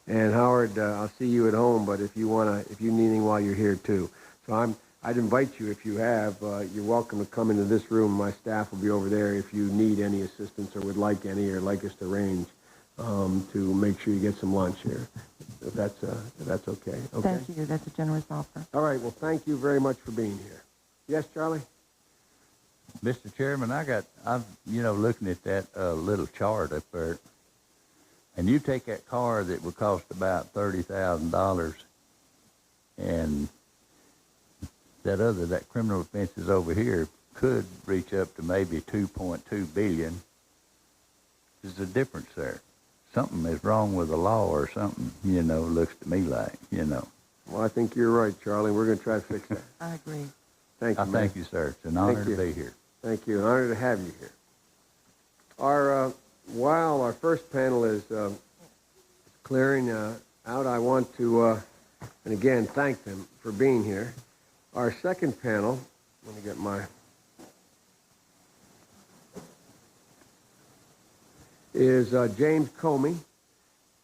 And Howard, I'll see you at home, but if you need anything while you're here too. So I'd invite you, if you have, you're welcome to come into this room. My staff will be over there if you need any assistance or would like any or like us to arrange to make sure you get some lunch here. If that's okay. Okay. Thank you. That's a generous offer. All right. Well, thank you very much for being here. Yes, Charlie? Mr. Chairman, I'm looking at that little chart up there, and you take that car that would cost about $30,000, and that criminal offenses over here could reach up to maybe $2.2 billion. There's a difference there. Something is wrong with the law or something, looks to me like, Well, I think you're right, Charlie. We're going to try to fix that. I agree. Thank you, man. Thank you, sir. It's an honor to be here. Thank you. An honor to have you here. While our first panel is clearing out, I want to, and again, thank them for being here. Our second panel, let me get is James Comey.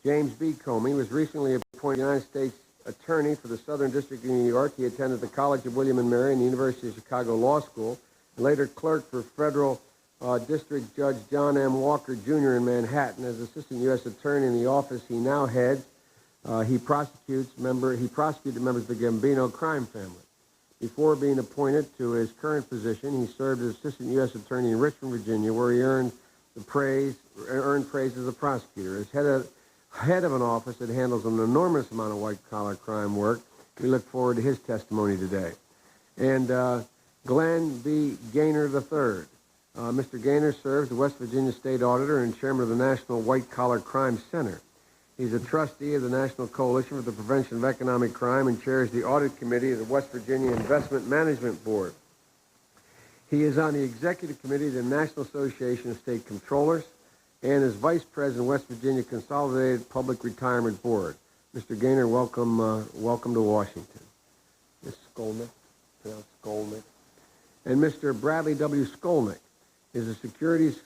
James B. Comey was recently appointed United States Attorney for the Southern District of New York. He attended the College of William & Mary and the University of Chicago Law School, and later clerked for Federal District Judge John M. Walker, Jr. in Manhattan. As Assistant U.S. Attorney in the office he now heads, he prosecuted members of the Gambino crime family. Before being appointed to his current position, he served as Assistant U.S. Attorney in Richmond, Virginia, where he earned praise as a prosecutor. As head of an office that handles an enormous amount of white-collar crime work, we look forward to his testimony today. And Glenn B. Gaynor III. Mr. Gaynor serves as West Virginia State Auditor and Chairman of the National White-Collar Crime Center. He's a trustee of the National Coalition for the Prevention of Economic Crime and chairs the Audit Committee of the West Virginia Investment Management Board. He is on the Executive Committee of the National Association of State Comptrollers and is Vice President of West Virginia Consolidated Public Retirement Board. Mr. Gaynor, welcome to Washington. Ms. Skolnick, pronounced Skolnick. And Mr. Bradley W. Skolnick is a Securities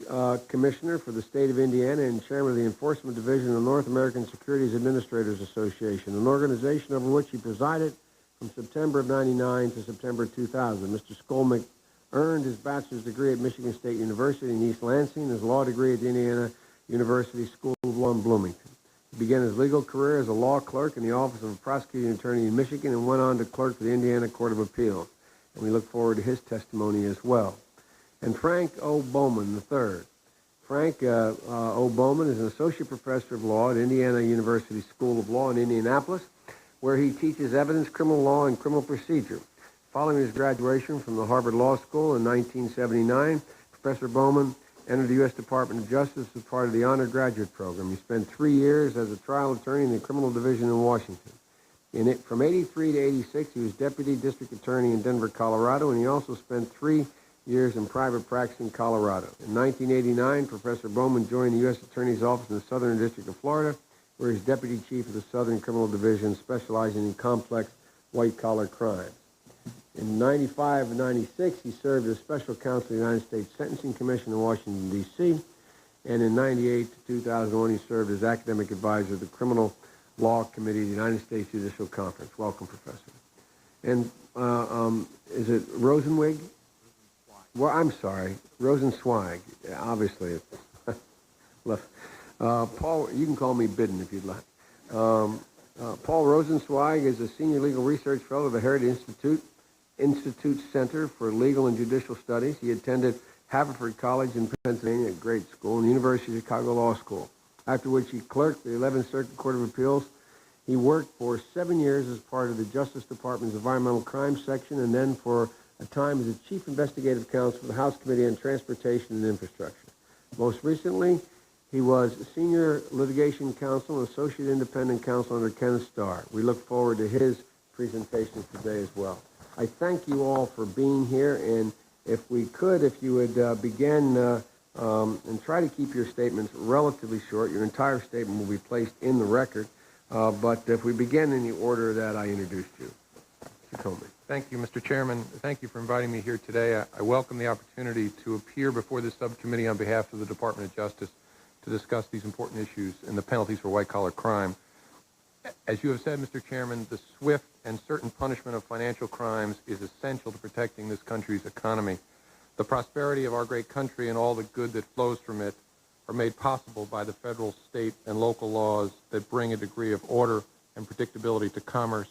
Commissioner for the state of Indiana and Chairman of the Enforcement Division of the North American Securities Administrators Association, an organization over which he presided from September of '99 to September 2000. Mr. Skolnick earned his bachelor's degree at Michigan State University in East Lansing and his law degree at the Indiana University School of Law in Bloomington. He began his legal career as a law clerk in the office of a prosecuting attorney in Michigan and went on to clerk for the Indiana Court of Appeals. And we look forward to his testimony as well. And Frank O. Bowman III. Frank O. Bowman is an associate professor of law at Indiana University School of Law in Indianapolis, where he teaches evidence, criminal law, and criminal procedure. Following his graduation from the Harvard Law School in 1979, Professor Bowman entered the U.S. Department of Justice as part of the Honor Graduate Program. He spent 3 years as a trial attorney in the Criminal Division in Washington. From 83 to 86, he was Deputy District Attorney in Denver, Colorado, and he also spent 3 years in private practice in Colorado. In 1989, Professor Bowman joined the U.S. Attorney's Office in the Southern District of Florida, where he's Deputy Chief of the Southern Criminal Division, specializing in complex white-collar crimes. In 95 and 96, he served as Special Counsel of the United States Sentencing Commission in Washington, D.C., and in 98 to 2001, he served as Academic Advisor of the Criminal Law Committee of the United States Judicial Conference. Welcome, Professor. And is it Rosenwig? Well, I'm sorry, Rosenzweig, obviously. Paul, you can call me Bidden if you'd like. Paul Rosenzweig is a Senior Legal Research Fellow of the Heritage Institute Institute Center for Legal and Judicial Studies. He attended Haverford College in Pennsylvania, a great school, and the University of Chicago Law School, after which he clerked the 11th Circuit Court of Appeals. He worked for 7 years as part of the Justice Department's Environmental Crimes Section, and then for a time as the Chief Investigative Counsel for the House Committee on Transportation and Infrastructure. Most recently, he was Senior Litigation Counsel and Associate Independent Counsel under Kenneth Starr. We look forward to his presentations today as well. I thank you all for being here, and if you would begin and try to keep your statements relatively short. Your entire statement will be placed in the record, but if we begin in the order that I introduced you. Mr. Comey. Thank you, Mr. Chairman. Thank you for inviting me here today. I welcome the opportunity to appear before this subcommittee on behalf of the Department of Justice to discuss these important issues and the penalties for white-collar crime. As you have said, Mr. Chairman, the swift and certain punishment of financial crimes is essential to protecting this country's economy. The prosperity of our great country and all the good that flows from it are made possible by the federal, state, and local laws that bring a degree of order and predictability to commerce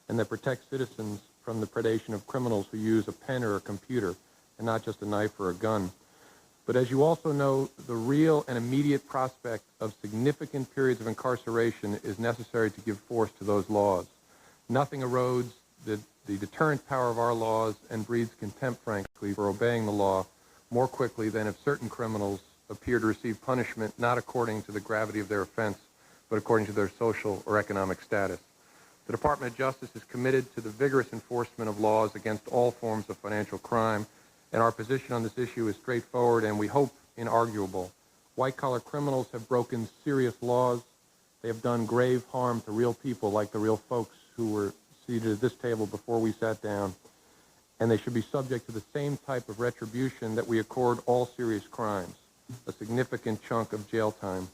and that protect citizens from the predation of criminals who use a pen or a computer and not just a knife or a gun. But as you also know, the real and immediate prospect of significant periods of incarceration is necessary to give force to those laws. Nothing erodes the deterrent power of our laws and breeds contempt, frankly, for obeying the law more quickly than if certain criminals appear to receive punishment not according to the gravity of their offense, but according to their social or economic status. The Department of Justice is committed to the vigorous enforcement of laws against all forms of financial crime, and our position on this issue is straightforward and we hope inarguable. White-collar criminals have broken serious laws. They have done grave harm to real people like the real folks who were seated at this table before we sat down, and they should be subject to the same type of retribution that we accord all serious crimes, a significant chunk of jail time.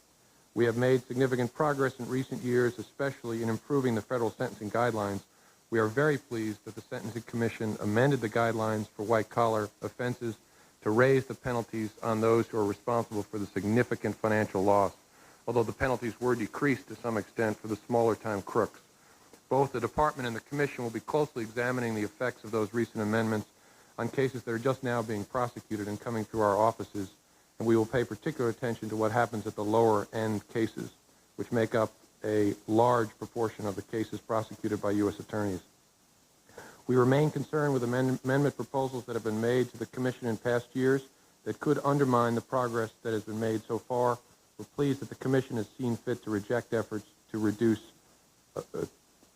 We have made significant progress in recent years, especially in improving the federal sentencing guidelines. We are very pleased that the Sentencing Commission amended the guidelines for white-collar offenses to raise the penalties on those who are responsible for the significant financial loss, although the penalties were decreased to some extent for the smaller-time crooks. Both the Department and the Commission will be closely examining the effects of those recent amendments on cases that are just now being prosecuted and coming through our offices, and we will pay particular attention to what happens at the lower-end cases, which make up a large proportion of the cases prosecuted by U.S. attorneys. We remain concerned with amendment proposals that have been made to the Commission in past years that could undermine the progress that has been made so far. We're pleased that the Commission has seen fit to reject efforts to reduce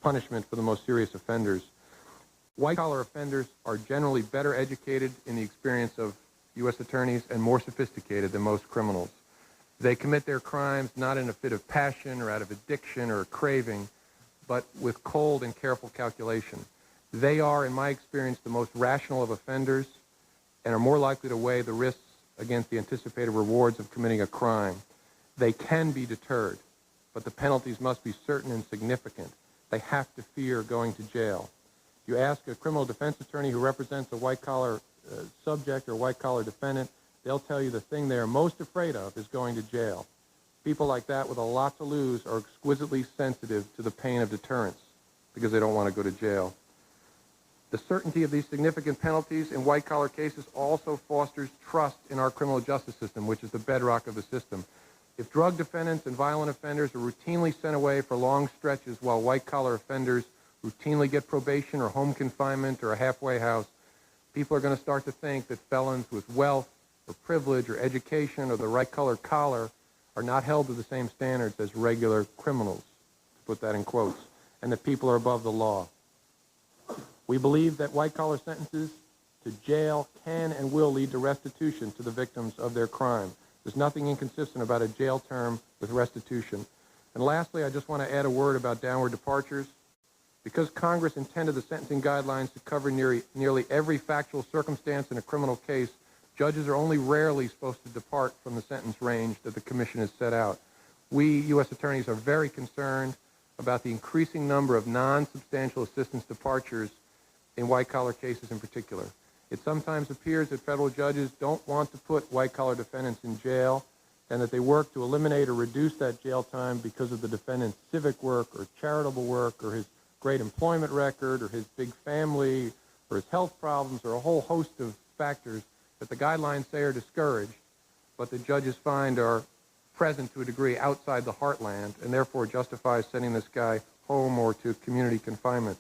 punishment for the most serious offenders. White-collar offenders are generally better educated in the experience of U.S. attorneys and more sophisticated than most criminals. They commit their crimes not in a fit of passion or out of addiction or craving, but with cold and careful calculation. They are, in my experience, the most rational of offenders and are more likely to weigh the risks against the anticipated rewards of committing a crime. They can be deterred, but the penalties must be certain and significant. They have to fear going to jail. You ask a criminal defense attorney who represents a white-collar subject or white-collar defendant, they'll tell you the thing they are most afraid of is going to jail. People like that with a lot to lose are exquisitely sensitive to the pain of deterrence because they don't want to go to jail. The certainty of these significant penalties in white-collar cases also fosters trust in our criminal justice system, which is the bedrock of the system. If drug defendants and violent offenders are routinely sent away for long stretches while white-collar offenders routinely get probation or home confinement or a halfway house, people are going to start to think that felons with wealth or privilege or education or the right color collar are not held to the same standards as regular criminals, to put that in quotes, and that people are above the law. We believe that white-collar sentences to jail can and will lead to restitution to the victims of their crime. There's nothing inconsistent about a jail term with restitution. And lastly, I just want to add a word about downward departures. Because Congress intended the sentencing guidelines to cover nearly every factual circumstance in a criminal case, judges are only rarely supposed to depart from the sentence range that the Commission has set out. We, U.S. attorneys, are very concerned about the increasing number of non-substantial assistance departures in white-collar cases in particular. It sometimes appears that federal judges don't want to put white-collar defendants in jail and that they work to eliminate or reduce that jail time because of the defendant's civic work or charitable work or his great employment record or his big family or his health problems, or a whole host of factors that the guidelines say are discouraged, but the judges find are present to a degree outside the heartland, and therefore justifies sending this guy home or to community confinement.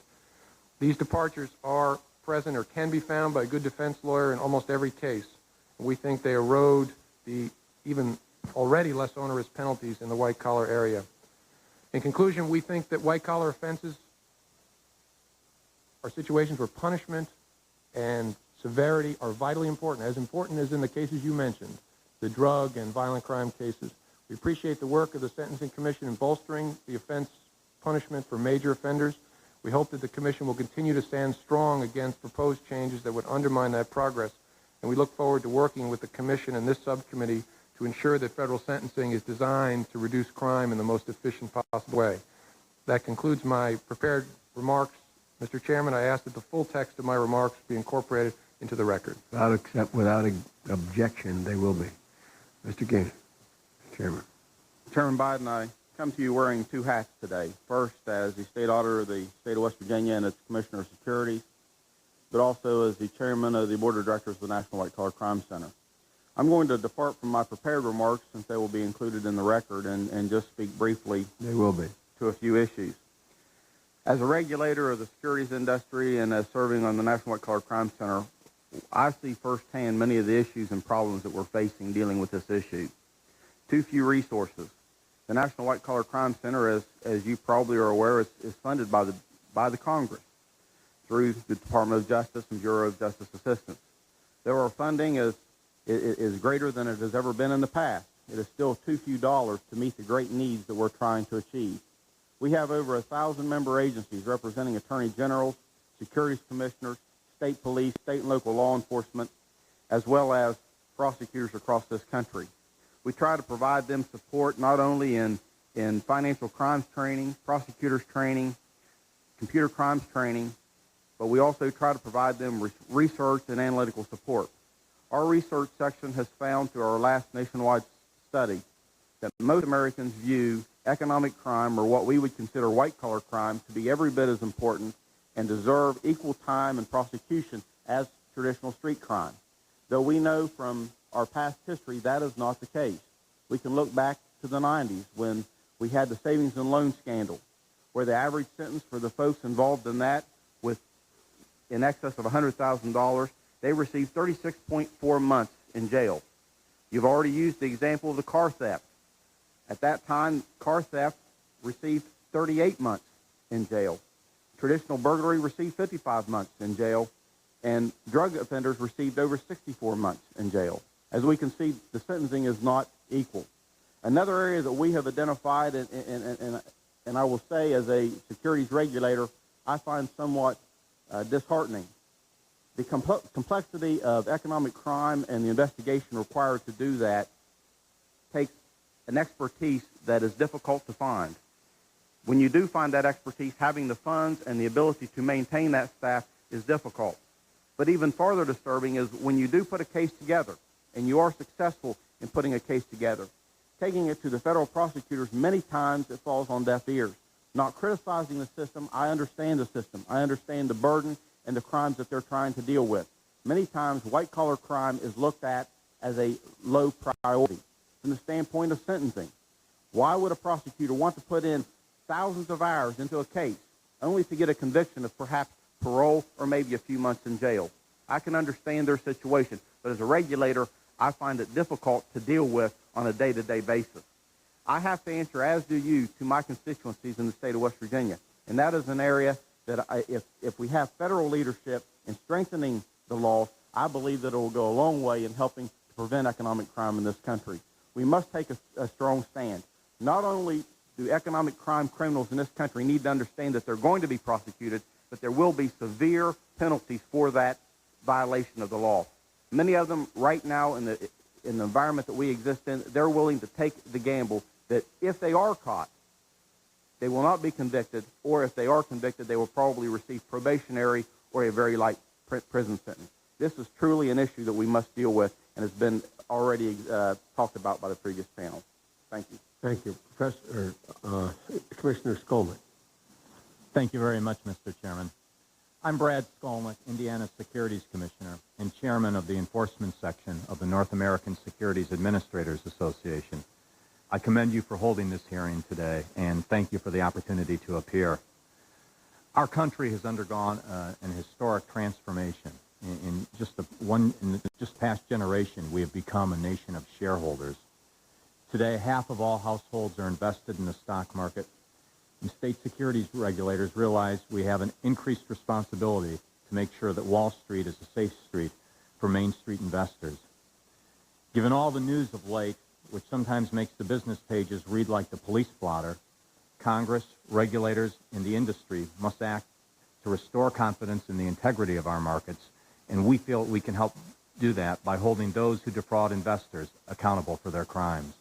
These departures are present or can be found by a good defense lawyer in almost every case. We think they erode the even already less onerous penalties in the white-collar area. In conclusion, we think that white-collar offenses are situations where punishment and severity are vitally important as in the cases you mentioned, the drug and violent crime cases. We appreciate the work of the Sentencing Commission in bolstering the offense punishment for major offenders. We hope that the Commission will continue to stand strong against proposed changes that would undermine that progress, and we look forward to working with the Commission and this subcommittee to ensure that federal sentencing is designed to reduce crime in the most efficient possible way. That concludes my prepared remarks. Mr. Chairman, I ask that the full text of my remarks be incorporated into the record. Without objection, they will be. Mr. Gaines, Chairman. Chairman Biden, I come to you wearing two hats today. First, as the state auditor of the state of West Virginia and its Commissioner of Securities, but also as the chairman of the board of directors of the National White Collar Crime Center. I'm going to depart from my prepared remarks, since they will be included in the record, and just speak briefly They will be. to a few issues. As a regulator of the securities industry and as serving on the National White Collar Crime Center, I see firsthand many of the issues and problems that we're facing dealing with this issue. Too few resources. The National White Collar Crime Center, as you probably are aware, is funded by the Congress through the Department of Justice and Bureau of Justice Assistance. Though our funding is greater than it has ever been in the past, it is still too few dollars to meet the great needs that we're trying to achieve. We have over 1,000 member agencies representing attorney generals, securities commissioners, state police, state and local law enforcement, as well as prosecutors across this country. We try to provide them support not only in financial crimes training, prosecutors training, computer crimes training, but we also try to provide them research and analytical support. Our research section has found through our last nationwide study that most Americans view economic crime, or what we would consider white-collar crime, to be every bit as important and deserve equal time and prosecution as traditional street crime. Though we know from our past history that is not the case. We can look back to the 90s when we had the savings and loan scandal, where the average sentence for the folks involved in that, with in excess of $100,000, they received 36.4 months in jail. You've already used the example of the car theft. At that time, car theft received 38 months in jail. Traditional burglary received 55 months in jail, and drug offenders received over 64 months in jail. As we can see, the sentencing is not equal. Another area that we have identified, and I will say as a securities regulator, I find somewhat disheartening. The complexity of economic crime and the investigation required to do that takes an expertise that is difficult to find. When you do find that expertise, having the funds and the ability to maintain that staff is difficult. But even farther disturbing is when you do put a case together, and you are successful in putting a case together, taking it to the federal prosecutors, many times it falls on deaf ears. Not criticizing the system, I understand the system. I understand the burden and the crimes that they're trying to deal with. Many times, white-collar crime is looked at as a low priority from the standpoint of sentencing. Why would a prosecutor want to put in thousands of hours into a case only to get a conviction of perhaps parole or maybe a few months in jail? I can understand their situation, but as a regulator, I find it difficult to deal with on a day-to-day basis. I have to answer, as do you, to my constituencies in the state of West Virginia, and that is an area that if we have federal leadership in strengthening the law, I believe that it will go a long way in helping to prevent economic crime in this country. We must take a strong stand. Not only do economic crime criminals in this country need to understand that they're going to be prosecuted, but there will be severe penalties for that violation of the law. Many of them right now in the environment that we exist in, they're willing to take the gamble that if they are caught, they will not be convicted, or if they are convicted, they will probably receive probationary or a very light prison sentence. This is truly an issue that we must deal with and has been already talked about by the previous panel. Thank you. Thank you. Commissioner Skolnick. Thank you very much, Mr. Chairman. I'm Brad Skolnick, Indiana Securities Commissioner and Chairman of the Enforcement Section of the North American Securities Administrators Association. I commend you for holding this hearing today, and thank you for the opportunity to appear. Our country has undergone an historic transformation. In the just past generation, we have become a nation of shareholders. Today, half of all households are invested in the stock market, and state securities regulators realize we have an increased responsibility to make sure that Wall Street is a safe street for Main Street investors. Given all the news of late, which sometimes makes the business pages read like the police blotter, Congress, regulators, and the industry must act to restore confidence in the integrity of our markets, and we feel we can help do that by holding those who defraud investors accountable for their crimes.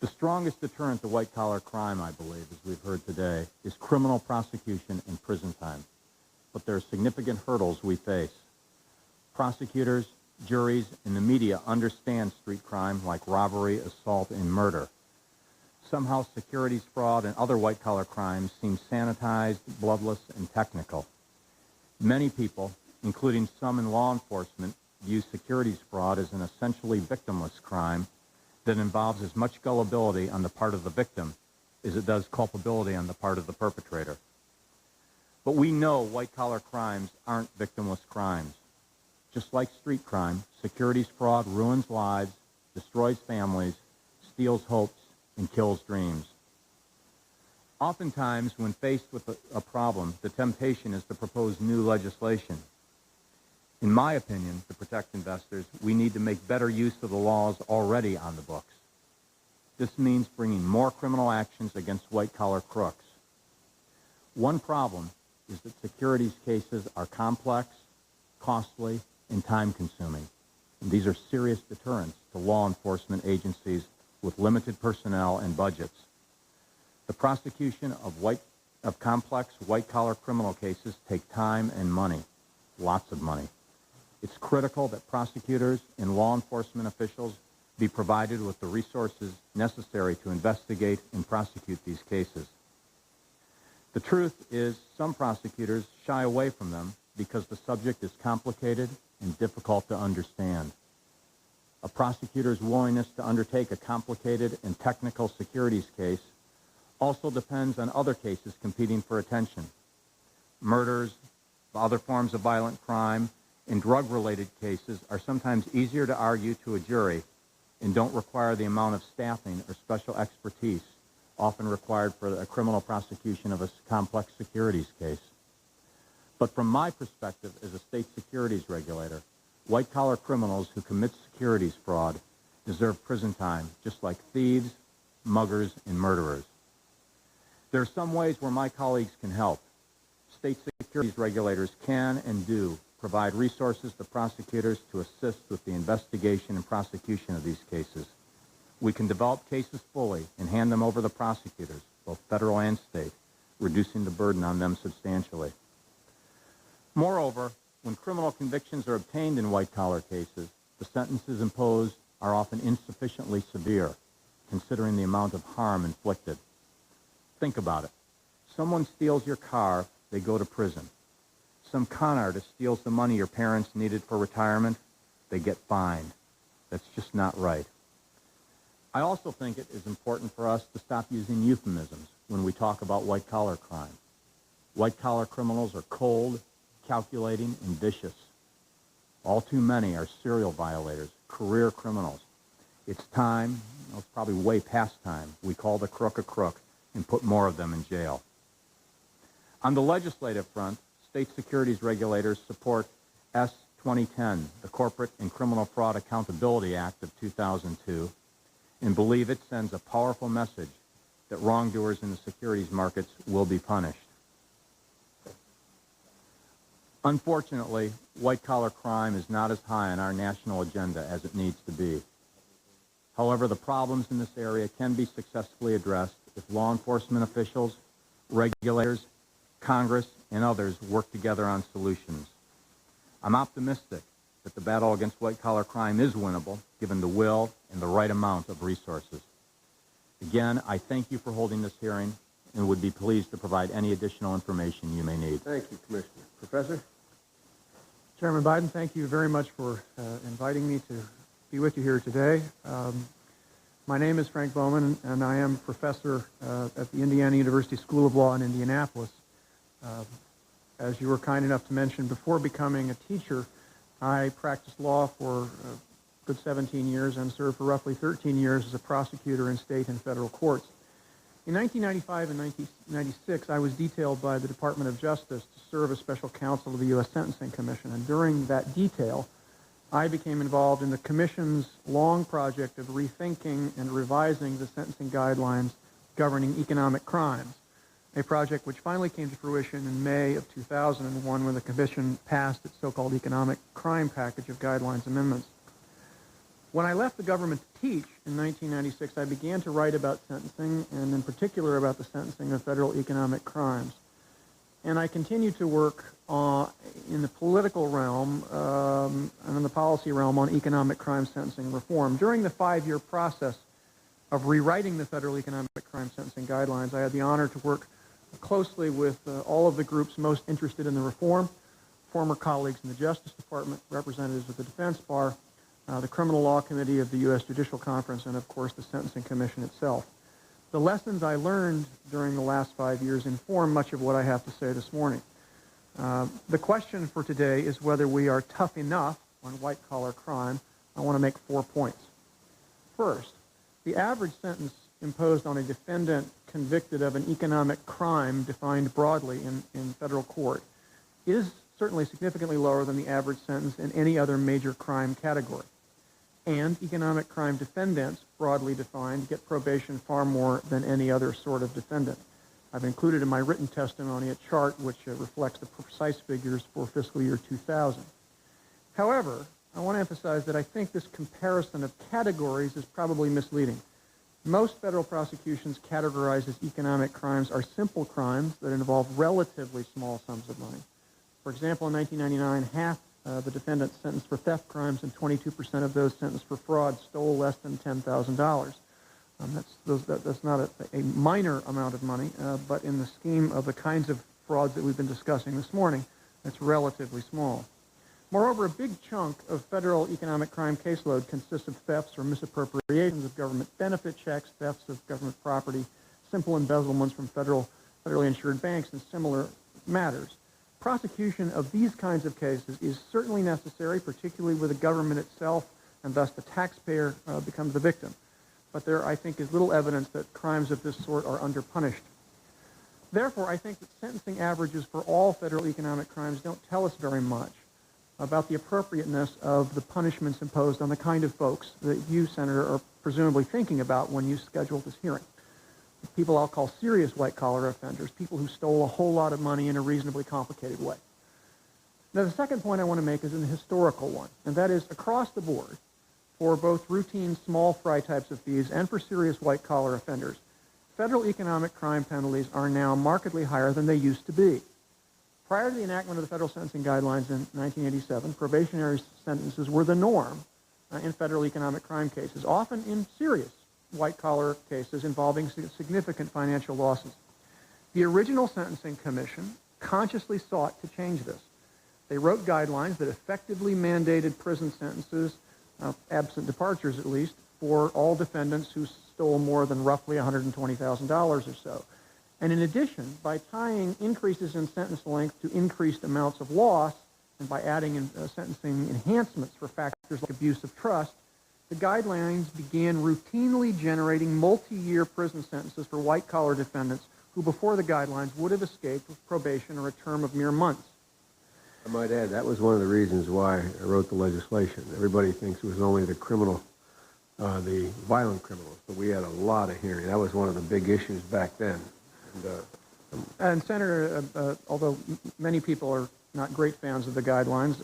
The strongest deterrent to white-collar crime, I believe, as we've heard today, is criminal prosecution and prison time. But there are significant hurdles we face. Prosecutors, juries, and the media understand street crime like robbery, assault, and murder. Somehow securities fraud and other white-collar crimes seem sanitized, bloodless, and technical. Many people, including some in law enforcement, view securities fraud as an essentially victimless crime that involves as much gullibility on the part of the victim as it does culpability on the part of the perpetrator. But we know white-collar crimes aren't victimless crimes. Just like street crime, securities fraud ruins lives, destroys families, steals hopes, and kills dreams. Oftentimes, when faced with a problem, the temptation is to propose new legislation. In my opinion, to protect investors, we need to make better use of the laws already on the books. This means bringing more criminal actions against white-collar crooks. One problem is that securities cases are complex, costly, and time-consuming. And these are serious deterrents to law enforcement agencies with limited personnel and budgets. The prosecution of complex white-collar criminal cases take time and money, lots of money. It's critical that prosecutors and law enforcement officials be provided with the resources necessary to investigate and prosecute these cases. The truth is, some prosecutors shy away from them because the subject is complicated and difficult to understand. A prosecutor's willingness to undertake a complicated and technical securities case also depends on other cases competing for attention. Murders, other forms of violent crime, and drug-related cases are sometimes easier to argue to a jury and don't require the amount of staffing or special expertise often required for a criminal prosecution of a complex securities case. But from my perspective as a state securities regulator, white-collar criminals who commit securities fraud deserve prison time, just like thieves, muggers, and murderers. There are some ways where my colleagues can help. State securities regulators can and do provide resources to prosecutors to assist with the investigation and prosecution of these cases. We can develop cases fully and hand them over to prosecutors, both federal and state, reducing the burden on them substantially. Moreover, when criminal convictions are obtained in white-collar cases, the sentences imposed are often insufficiently severe, considering the amount of harm inflicted. Think about it. Someone steals your car, they go to prison. Some con artist steals the money your parents needed for retirement, they get fined. That's just not right. I also think it is important for us to stop using euphemisms when we talk about white-collar crime. White-collar criminals are cold, calculating, and vicious. All too many are serial violators, career criminals. It's time, it's probably way past time, we call the crook a crook and put more of them in jail. On the legislative front, state securities regulators support S. 2010, the Corporate and Criminal Fraud Accountability Act of 2002, and believe it sends a powerful message that wrongdoers in the securities markets will be punished. Unfortunately, white-collar crime is not as high on our national agenda as it needs to be. However, the problems in this area can be successfully addressed if law enforcement officials, regulators, Congress, and others work together on solutions. I'm optimistic that the battle against white-collar crime is winnable, given the will and the right amount of resources. Again, I thank you for holding this hearing, and would be pleased to provide any additional information you may need. Thank you, Commissioner. Professor? Chairman Biden, thank you very much for inviting me to be with you here today. My name is Frank Bowman, and I am professor at the Indiana University School of Law in Indianapolis. As you were kind enough to mention, before becoming a teacher, I practiced law for a good 17 years and served for roughly 13 years as a prosecutor in state and federal courts. In 1995 and 1996, I was detailed by the Department of Justice to serve as special counsel of the U.S. Sentencing Commission, and during that detail, I became involved in the Commission's long project of rethinking and revising the sentencing guidelines governing economic crimes, a project which finally came to fruition in May of 2001 when the Commission passed its so-called economic crime package of guidelines amendments. When I left the government to teach in 1996, I began to write about sentencing, and in particular about the sentencing of federal economic crimes. And I continued to work in the political realm and in the policy realm on economic crime sentencing reform. During the 5-year process of rewriting the federal economic crime sentencing guidelines, I had the honor to work closely with all of the groups most interested in the reform, former colleagues in the Justice Department, representatives of the Defense Bar, the Criminal Law Committee of the U.S. Judicial Conference, and of course the Sentencing Commission itself. The lessons I learned during the last 5 years inform much of what I have to say this morning. The question for today is whether we are tough enough on white-collar crime. I want to make 4 points. First, the average sentence imposed on a defendant convicted of an economic crime defined broadly in federal court is certainly significantly lower than the average sentence in any other major crime category. And economic crime defendants, broadly defined, get probation far more than any other sort of defendant. I've included in my written testimony a chart which reflects the precise figures for fiscal year 2000. However, I want to emphasize that I think this comparison of categories is probably misleading. Most federal prosecutions categorized as economic crimes are simple crimes that involve relatively small sums of money. For example, in 1999, half the defendants sentenced for theft crimes and 22% of those sentenced for fraud stole less than $10,000. That's not a minor amount of money, but in the scheme of the kinds of frauds that we've been discussing this morning, it's relatively small. Moreover, a big chunk of federal economic crime caseload consists of thefts or misappropriations of government benefit checks, thefts of government property, simple embezzlements from federally insured banks, and similar matters. Prosecution of these kinds of cases is certainly necessary, particularly where the government itself and thus the taxpayer becomes the victim. But there, I think, is little evidence that crimes of this sort are underpunished. Therefore, I think that sentencing averages for all federal economic crimes don't tell us very much about the appropriateness of the punishments imposed on the kind of folks that you, Senator, are presumably thinking about when you scheduled this hearing. People I'll call serious white-collar offenders, people who stole a whole lot of money in a reasonably complicated way. Now, the second point I want to make is an historical one, and that is across the board, for both routine small fry types of fees and for serious white-collar offenders, federal economic crime penalties are now markedly higher than they used to be. Prior to the enactment of the federal sentencing guidelines in 1987, probationary sentences were the norm in federal economic crime cases, often in serious white-collar cases involving significant financial losses. The original Sentencing Commission consciously sought to change this. They wrote guidelines that effectively mandated prison sentences, absent departures at least, for all defendants who stole more than roughly $120,000 or so. And in addition, by tying increases in sentence length to increased amounts of loss, and by adding in, sentencing enhancements for factors like abuse of trust, the guidelines began routinely generating multi-year prison sentences for white-collar defendants who before the guidelines would have escaped with probation or a term of mere months. I might add, that was one of the reasons why I wrote the legislation. Everybody thinks it was only the criminal, the violent criminals, but we had a lot of hearings. That was one of the big issues back then. And Senator, although many people are not great fans of the guidelines,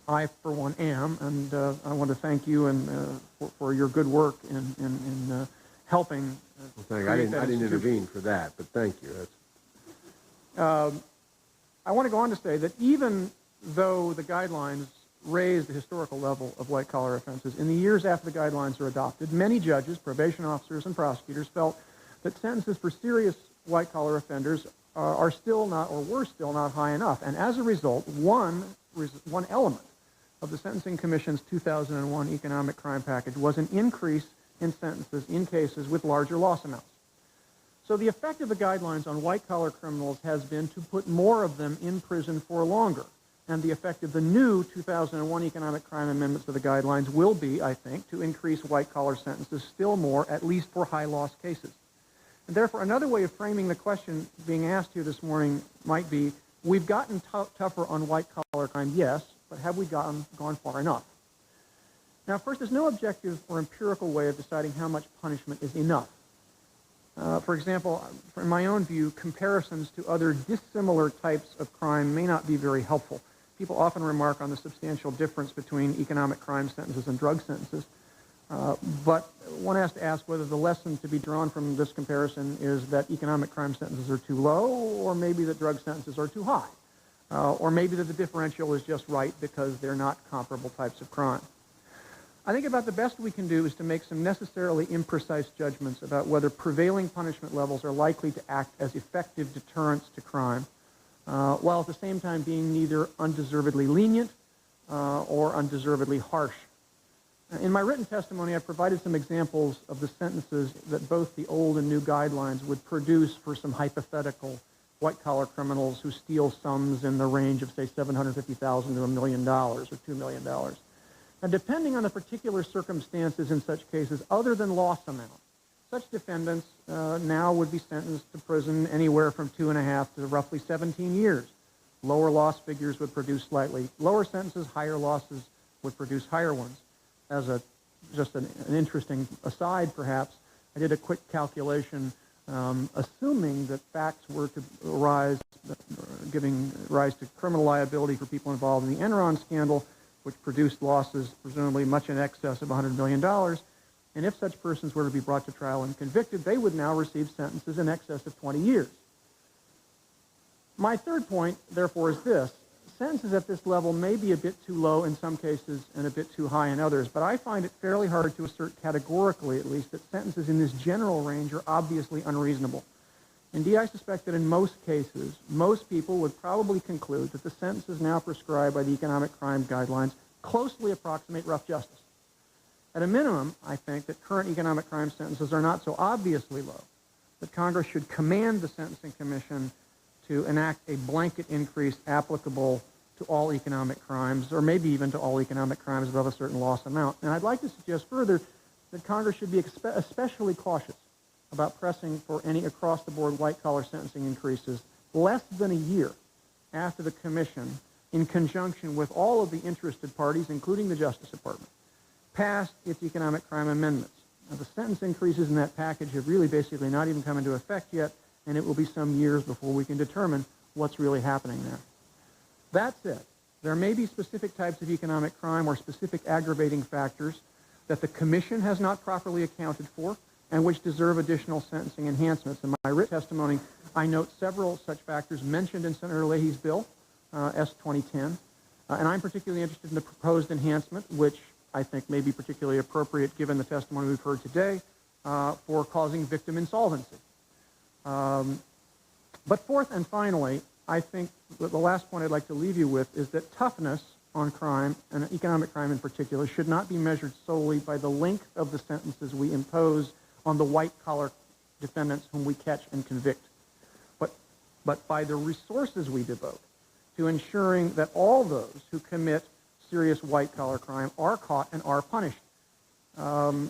I, for one, am, and I want to thank you and for your good work in helping. I didn't intervene for that, but thank you. I want to go on to say that even though the guidelines raise the historical level of white-collar offenses, in the years after the guidelines are adopted, many judges, probation officers, and prosecutors felt that sentences for serious white-collar offenders are still not, or were still not high enough. And as a result, one element of the Sentencing Commission's 2001 economic crime package was an increase in sentences in cases with larger loss amounts. So the effect of the guidelines on white-collar criminals has been to put more of them in prison for longer. And the effect of the new 2001 economic crime amendments to the guidelines will be, I think, to increase white-collar sentences still more, at least for high-loss cases. And therefore, another way of framing the question being asked here this morning might be, we've gotten tougher on white-collar crime, yes, but have we gone far enough? Now, first, there's no objective or empirical way of deciding how much punishment is enough. For example, in my own view, comparisons to other dissimilar types of crime may not be very helpful. People often remark on the substantial difference between economic crime sentences and drug sentences. But one has to ask whether the lesson to be drawn from this comparison is that economic crime sentences are too low, or maybe that drug sentences are too high. Or maybe that the differential is just right because they're not comparable types of crime. I think about the best we can do is to make some necessarily imprecise judgments about whether prevailing punishment levels are likely to act as effective deterrents to crime, while at the same time being neither undeservedly lenient or undeservedly harsh. In my written testimony, I provided some examples of the sentences that both the old and new guidelines would produce for some hypothetical white-collar criminals who steal sums in the range of, say, $750,000 to $1 million or $2 million. Now, depending on the particular circumstances in such cases, other than loss amount, such defendants now would be sentenced to prison anywhere from 2.5 to roughly 17 years. Lower loss figures would produce slightly lower sentences, higher losses would produce higher ones. As just an interesting aside, perhaps, I did a quick calculation assuming that facts were to arise, giving rise to criminal liability for people involved in the Enron scandal, which produced losses presumably much in excess of $100 million. And if such persons were to be brought to trial and convicted, they would now receive sentences in excess of 20 years. My third point, therefore, is this. Sentences at this level may be a bit too low in some cases and a bit too high in others, but I find it fairly hard to assert categorically, at least, that sentences in this general range are obviously unreasonable. Indeed, I suspect that in most cases, most people would probably conclude that the sentences now prescribed by the economic crime guidelines closely approximate rough justice. At a minimum, I think that current economic crime sentences are not so obviously low that Congress should command the Sentencing Commission to enact a blanket increase applicable to all economic crimes, or maybe even to all economic crimes above a certain loss amount. And I'd like to suggest further that Congress should be especially cautious about pressing for any across-the-board white-collar sentencing increases less than a year after the Commission, in conjunction with all of the interested parties, including the Justice Department, passed its economic crime amendments. Now, the sentence increases in that package have really basically not even come into effect yet, and it will be some years before we can determine what's really happening there. That said, there may be specific types of economic crime or specific aggravating factors that the Commission has not properly accounted for and which deserve additional sentencing enhancements. In my written testimony, I note several such factors mentioned in Senator Leahy's bill, S. 2010, and I'm particularly interested in the proposed enhancement, which I think may be particularly appropriate given the testimony we've heard today, for causing victim insolvency. But fourth and finally, I think that the last point I'd like to leave you with is that toughness on crime, and economic crime in particular, should not be measured solely by the length of the sentences we impose on the white-collar defendants whom we catch and convict, but by the resources we devote to ensuring that all those who commit serious white-collar crime are caught and are punished. For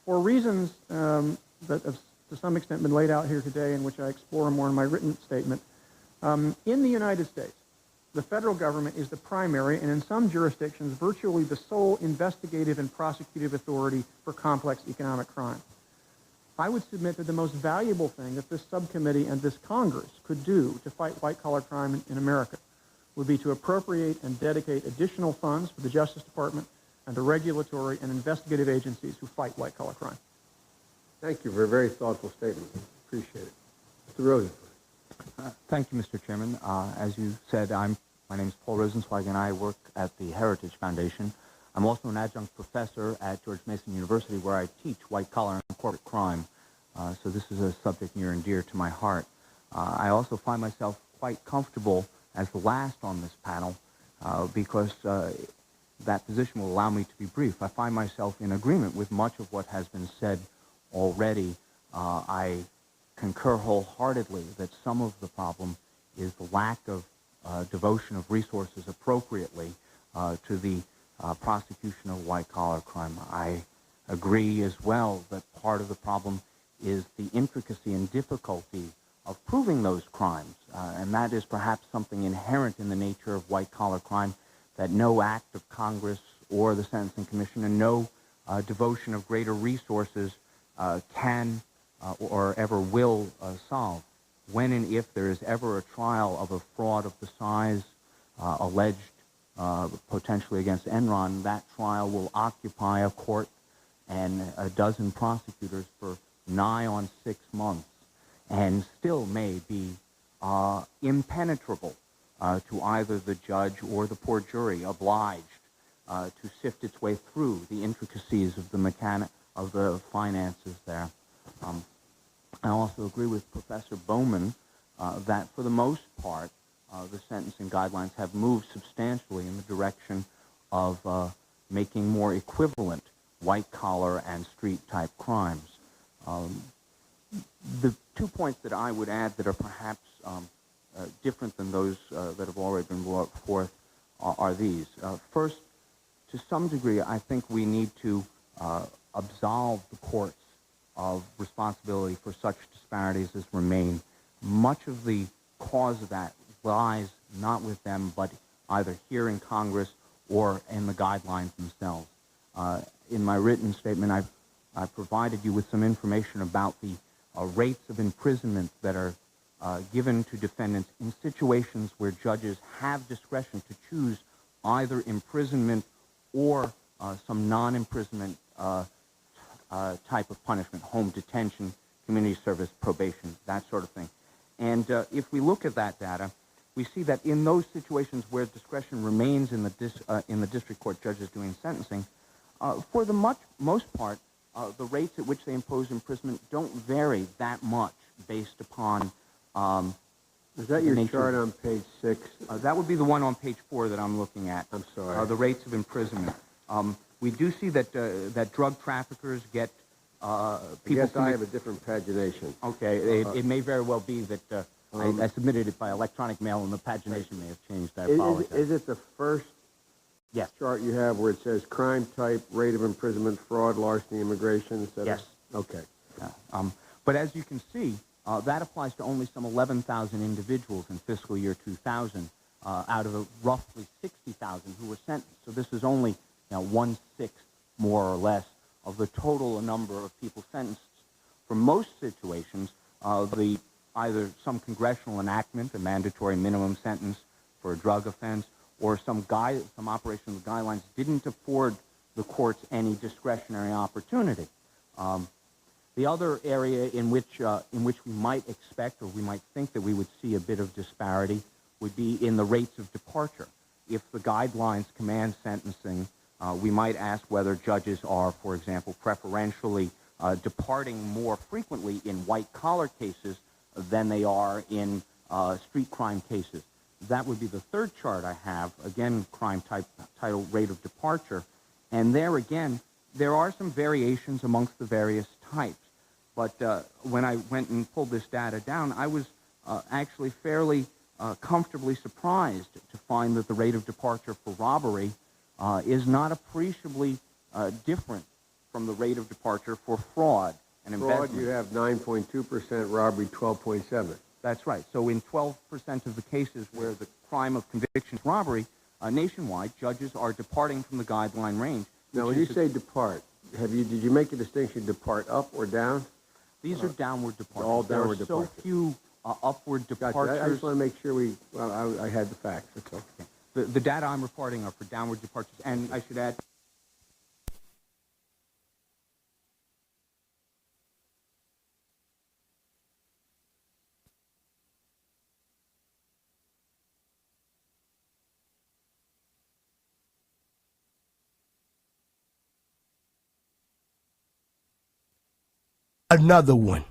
reasons that have to some extent been laid out here today, and which I explore more in my written statement, in the United States, the federal government is the primary, and in some jurisdictions, virtually the sole investigative and prosecutive authority for complex economic crime. I would submit that the most valuable thing that this subcommittee and this Congress could do to fight white-collar crime in America would be to appropriate and dedicate additional funds for the Justice Department and the regulatory and investigative agencies who fight white-collar crime. Thank you for a very thoughtful statement. Appreciate it. Mr. Rosen. Thank you, Mr. Chairman. As you said, my name is Paul Rosenzweig, and I work at the Heritage Foundation. I'm also an adjunct professor at George Mason University, where I teach white-collar and corporate crime. So this is a subject near and dear to my heart. I also find myself quite comfortable as the last on this panel because that position will allow me to be brief. I find myself in agreement with much of what has been said already. I concur wholeheartedly that some of the problem is the lack of devotion of resources appropriately to the prosecution of white-collar crime. I agree as well that part of the problem is the intricacy and difficulty of proving those crimes, and that is perhaps something inherent in the nature of white-collar crime that no act of Congress or the Sentencing Commission and no devotion of greater resources can or ever will solve. When and if there is ever a trial of a fraud of the size alleged potentially against Enron, that trial will occupy a court and a dozen prosecutors for nigh on 6 months and still may be impenetrable to either the judge or the poor jury, obliged to sift its way through the intricacies of the finances there. I also agree with Professor Bowman that for the most part, the sentencing guidelines have moved substantially in the direction of making more equivalent white-collar and street-type crimes. The 2 points that I would add that are perhaps different than those that have already been brought forth are these. First, to some degree, I think we need to absolve the courts of responsibility for such disparities as remain. Much of the cause of that lies not with them, but either here in Congress or in the guidelines themselves. In my written statement, I've provided you with some information about the rates of imprisonment that are given to defendants in situations where judges have discretion to choose either imprisonment or some non-imprisonment type of punishment, home detention, community service, probation, that sort of thing. And if we look at that data, we see that in those situations where discretion remains in the district court judges doing sentencing, for the most part, the rates at which they impose imprisonment don't vary that much based upon Is that your chart on page 6? That would be the one on page 4 that I'm looking at. I'm sorry. The rates of imprisonment. We do see that that drug traffickers get people. I guess I have a different pagination. Okay, it may very well be that I submitted it by electronic mail and the pagination may have changed. I apologize. Is it the first Yes. chart you have where it says crime type, rate of imprisonment, fraud, larceny, immigration, et cetera? Yes. Okay. But as you can see, that applies to only some 11,000 individuals in fiscal year 2000 out of roughly 60,000 who were sentenced. So this is only 1/6 more or less of the total number of people sentenced. For most situations, either some congressional enactment, a mandatory minimum sentence for a drug offense, or some operation of the guidelines didn't afford the courts any discretionary opportunity. The other area in which we might expect or we might think that we would see a bit of disparity would be in the rates of departure. If the guidelines command sentencing, we might ask whether judges are, for example, preferentially departing more frequently in white-collar cases than they are in street crime cases. That would be the third chart I have, again, crime type, title, rate of departure. And there again, there are some variations amongst the various types. But when I went and pulled this data down, I was actually fairly comfortably surprised to find that the rate of departure for robbery is not appreciably different from the rate of departure for fraud and embezzlement. Fraud, you have 9.2%, robbery 12.7%. That's right. So in 12% of the cases where the crime of conviction is robbery, nationwide, judges are departing from the guideline range. Now, when you say depart, did you make a distinction, depart up or down? These are downward departures. All downward there are departures. so few upward departures. Gotcha. I just want to make sure I had the facts. That's all. The data I'm reporting are for downward departures. And I should add, another one.